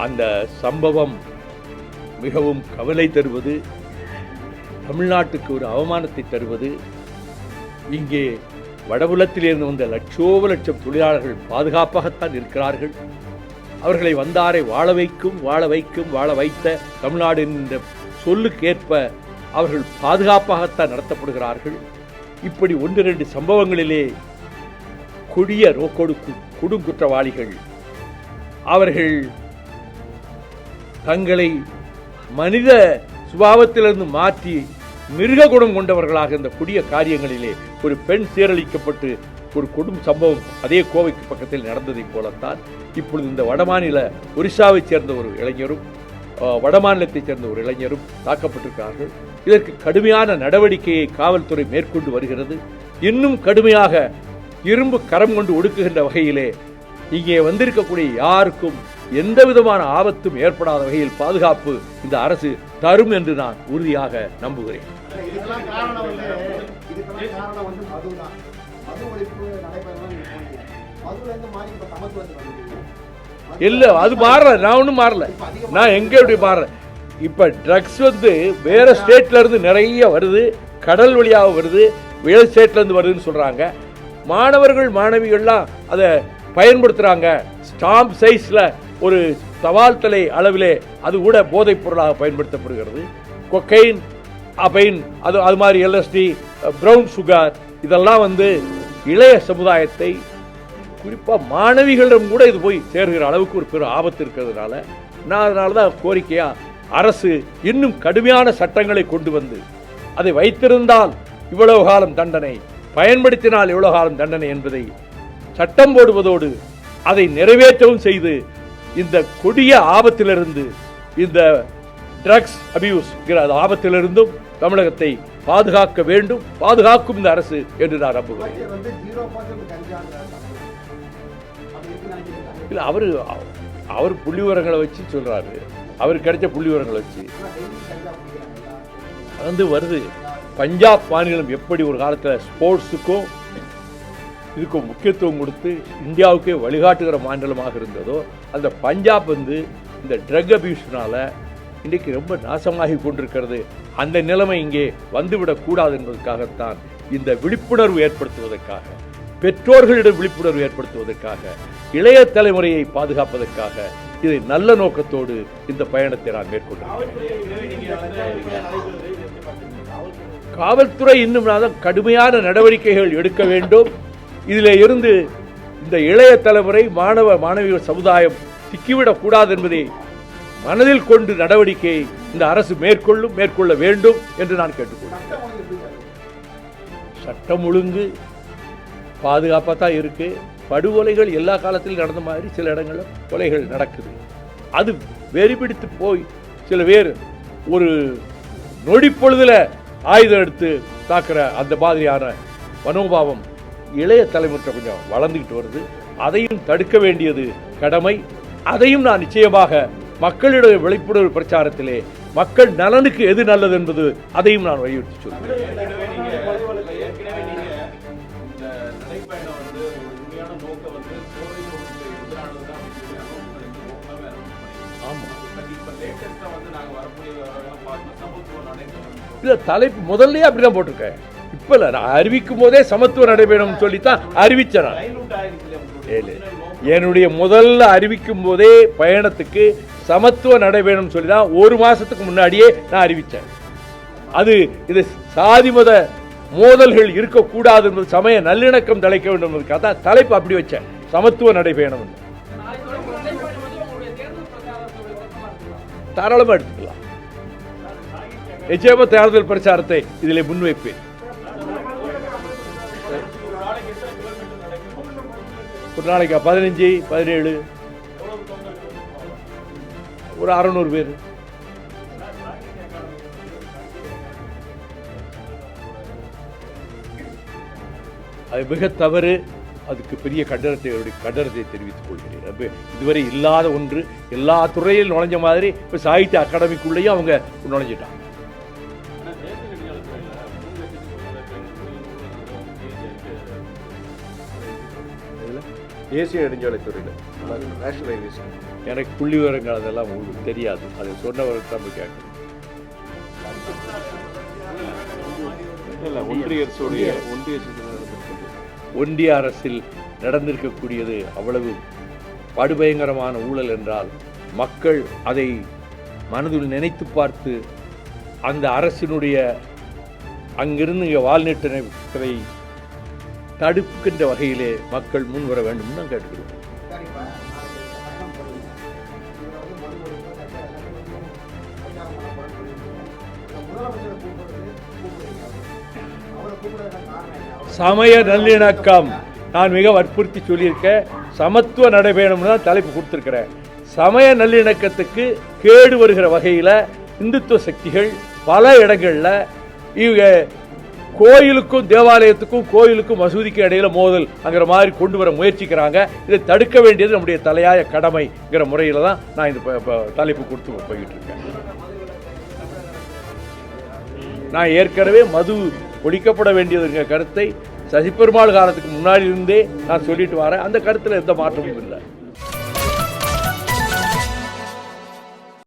அந்த சம்பவம் மிகவும் கவலை தருவது, தமிழ்நாட்டுக்கு ஒரு அவமானத்தை தருவது. இங்கே வடபுலத்திலிருந்து வந்த லட்சோபலட்சம் தொழிலாளர்கள் பாதுகாப்பாகத்தான் இருக்கிறார்கள். அவர்களை வந்தாரை வாழ வைத்த தமிழ்நாடு என்ற சொல்லுக்கேற்ப அவர்கள் பாதுகாப்பாகத்தான் நடத்தப்படுகிறார்கள். இப்படி 1-2 சம்பவங்களிலே கொடிய கொடுங்குற்றவாளிகள் அவர்கள் தங்களை மனித சுபாவத்திலிருந்து மாற்றி மிருக குணம் கொண்டவர்களாக இந்த கொடிய காரியங்களிலே ஒரு பெண் சீரழிக்கப்பட்டு ஒரு கொடும் சம்பவம் அதே கோவைக்கு பக்கத்தில் நடந்ததை போலத்தான் இப்பொழுது இந்த வடமாநில ஒரிசாவைச் சேர்ந்த ஒரு இளைஞரும் வடமாநிலத்தைச் சேர்ந்த ஒரு இளைஞரும் தாக்கப்பட்டிருக்கிறார்கள். இதற்கு கடுமையான நடவடிக்கையை காவல்துறை மேற்கொண்டு வருகிறது. இன்னும் கடுமையாக இரும்பு கரம் கொண்டு ஒடுக்குகின்ற வகையிலே இங்கே வந்திருக்கக்கூடிய யாருக்கும் எந்த விதமான ஆபத்தும் ஏற்படாத வகையில் பாதுகாப்பு இந்த அரசு தரும் என்று நான் உறுதியாக நம்புகிறேன். இல்ல, அது மாறல. நான் ஒன்றும் மாறல. நான் எங்க எப்படி மாறேன்? இப்ப ட்ரக்ஸ் வேற ஸ்டேட்ல இருந்து நிறைய வருது, கடல் வழியாக வருது, வேற ஸ்டேட்ல இருந்து வருதுன்னு சொல்றாங்க. மாணவர்கள் மாணவிகள்லாம் அதை பயன்படுத்துறாங்க. ஸ்டாம்ப் சைஸ்ல ஒரு தபால் தலை அளவிலே அது கூட போதைப் பொருளாக பயன்படுத்தப்படுகிறது. கொக்கைன், அப்பைன், அது மாதிரி எல்எஸ்டி, பிரவுன் சுகர், இதெல்லாம் இளைய சமுதாயத்தை குறிப்பாக மாணவிகளிடம் கூட இது போய் சேர்கிற அளவுக்கு ஒரு பெரும் ஆபத்து இருக்கிறதுனால நான் அதனால தான் கோரிக்கையா அரசு இன்னும் கடுமையான சட்டங்களை கொண்டு வந்து அதை வைத்திருந்தால் இவ்வளவு காலம் தண்டனை, பயன்படுத்தினால் இவ்வளவு காலம் தண்டனை என்பதை சட்டம் போடுவதோடு அதை நிறைவேற்றவும் செய்து இந்த கொடிய ஆபத்திலிருந்து, இந்த ட்ரக்ஸ் அபியூஸ் ஆபத்திலிருந்தும் தமிழகத்தை பாதுகாக்க வேண்டும், பாதுகாக்கும் இந்த அரசு என்று நான் நம்புகிறேன். இல்ல, அவர் புள்ளி விவரங்களை வச்சு சொல்றாரு. அவருக்கு கிடைச்ச புள்ளி விவரங்களை வச்சு வருது. பஞ்சாப் மாநிலம் எப்படி ஒரு காலத்தில் ஸ்போர்ட்ஸுக்கும் இதுக்கும் முக்கியத்துவம் கொடுத்து இந்தியாவுக்கே வழிகாட்டுகிற மாநிலமாக இருந்ததோ, அந்த பஞ்சாப் இந்த ட்ரக் அபியூஸ்னால இன்றைக்கு ரொம்ப நாசமாகி கொண்டிருக்கிறது. அந்த நிலைமை இங்கே வந்துவிடக்கூடாது என்பதற்காகத்தான் இந்த விழிப்புணர்வு ஏற்படுத்துவதற்காக, பெற்றோர்களிடம் விழிப்புணர்வு ஏற்படுத்துவதற்காக, இளைய தலைமுறையை பாதுகாப்பதற்காக இதை நல்ல நோக்கத்தோடு இந்த பயணத்தை நான் மேற்கொண்டேன். காவல்துறை இன்னும் கடுமையான நடவடிக்கைகள் எடுக்க வேண்டும். இதில் இருந்து இந்த இளைய தலைமுறை, மாணவ மாணவிகள் சமுதாயம் சிக்கிவிடக் கூடாது என்பதை மனதில் கொண்டு நடவடிக்கையை இந்த அரசு மேற்கொள்ள வேண்டும் என்று நான் கேட்டுக்கொள்கிறேன். சட்டம் ஒழுங்கு பாதுகாப்பாக தான் இருக்கு. படுகொலைகள் எல்லா காலத்திலும் நடந்த மாதிரி சில இடங்களில் கொலைகள் நடக்குது. அது வெறிபிடித்து போய் சில பேர் ஒரு நொடிப்பொழுதுல ஆயுதம் எடுத்து தாக்குற அந்த மாதிரியான மனோபாவம் இளைய தலைமுறை கொஞ்சம் வளர்ந்துகிட்டு வருது. அதையும் தடுக்க வேண்டியது கடமை. அதையும் நான் நிச்சயமாக மக்களிடைய விழிப்புணர்வு பிரச்சாரத்திலே மக்கள் நலனுக்கு எது நல்லது என்பது அதையும் நான் வலியுறுத்தி சொல்கிறேன். இல்ல, தலைப்பு முதல்ல அப்படிதான் போட்டிருக்கேன். இப்ப இல்ல, நான் அறிவிக்கும் போதே சமத்துவ நடைபெறும் சொல்லித்தான் அறிவிச்சேன். என்னுடைய முதல்ல அறிவிக்கும் போதே பயணத்துக்கு சமத்துவ நடைபெறும் சொல்லிதான் ஒரு மாசத்துக்கு முன்னாடியே நான் அறிவிச்சேன். இது சாதி மத மோதல்கள் இருக்கக்கூடாது என்பது, சமய நல்லிணக்கம் தலைக்க வேண்டும் என்பதுக்காக தான் தலைப்பு அப்படி வச்சேன், சமத்துவ நடைபெறும். தாராளமா எடுத்துக்கலாம். நிச்சயமா தேர்தல் பிரச்சாரத்தை இதில் முன்வைப்பேன். ஒரு நாளைக்கு 15, 17, ஒரு 600 பேர். அது மிக தவறு. அதுக்கு பெரிய கண்டனத்தை தெரிவித்துக் கொள்கிறேன். இதுவரை இல்லாத ஒன்று, எல்லா துறையில் நுழைஞ்ச மாதிரி இப்ப சாகித்ய அகாடமிக்குள்ளேயும் அவங்க நுழைஞ்சிட்டாங்க. தேசிய நெடுஞ்சாலைத்துறையில் நேஷனல் ஹைவேஸ் எனக்கு புள்ளி விவரங்கள் அதெல்லாம் உங்களுக்கு தெரியாது. அதை சொன்னவர்கள் தான் கேட்கணும். ஒன்றிய அரசில் நடந்திருக்கக்கூடியது அவ்வளவு படுபயங்கரமான ஊழல் என்றால் மக்கள் அதை மனதில் நினைத்து பார்த்து அந்த அரசினுடைய அங்கிருந்து இங்கே வாழ்நீட்டை தடுக்கின்ற வகையிலே மக்கள் முன்வர வேண்டும் நான் கேட்டுக்கிறோம். சமய நல்லிணக்கம் நான் மிக வற்புறுத்தி சொல்லியிருக்கேன். சமத்துவ நடைபெறும் தான் தலைப்பு கொடுத்திருக்கிறேன். சமய நல்லிணக்கத்துக்கு கேடு வருகிற வகையில் இந்துத்துவ சக்திகள் பல இடங்களில் இவங்க கோயிலுக்கும் தேவாலயத்துக்கும் கோயிலுக்கும் மசூதிக்கும் இடையில மோதல்ங்கிற மாதிரி கொண்டு வர முயற்சிக்கிறாங்க. இதை தடுக்க வேண்டியது நம்முடைய தலையாய கடமைங்கிற முறையில் தான் நான் இந்த தலைப்பு கொடுத்து போய்கிட்டு இருக்கேன். நான் ஏற்கனவே மது ஒழிக்கப்பட வேண்டியதுங்கிற கருத்தை சசிபெருமாள் காலத்துக்கு முன்னாடி இருந்தே நான் சொல்லிட்டு வரேன். அந்த கருத்தில் எந்த மாற்றமும் இல்லை.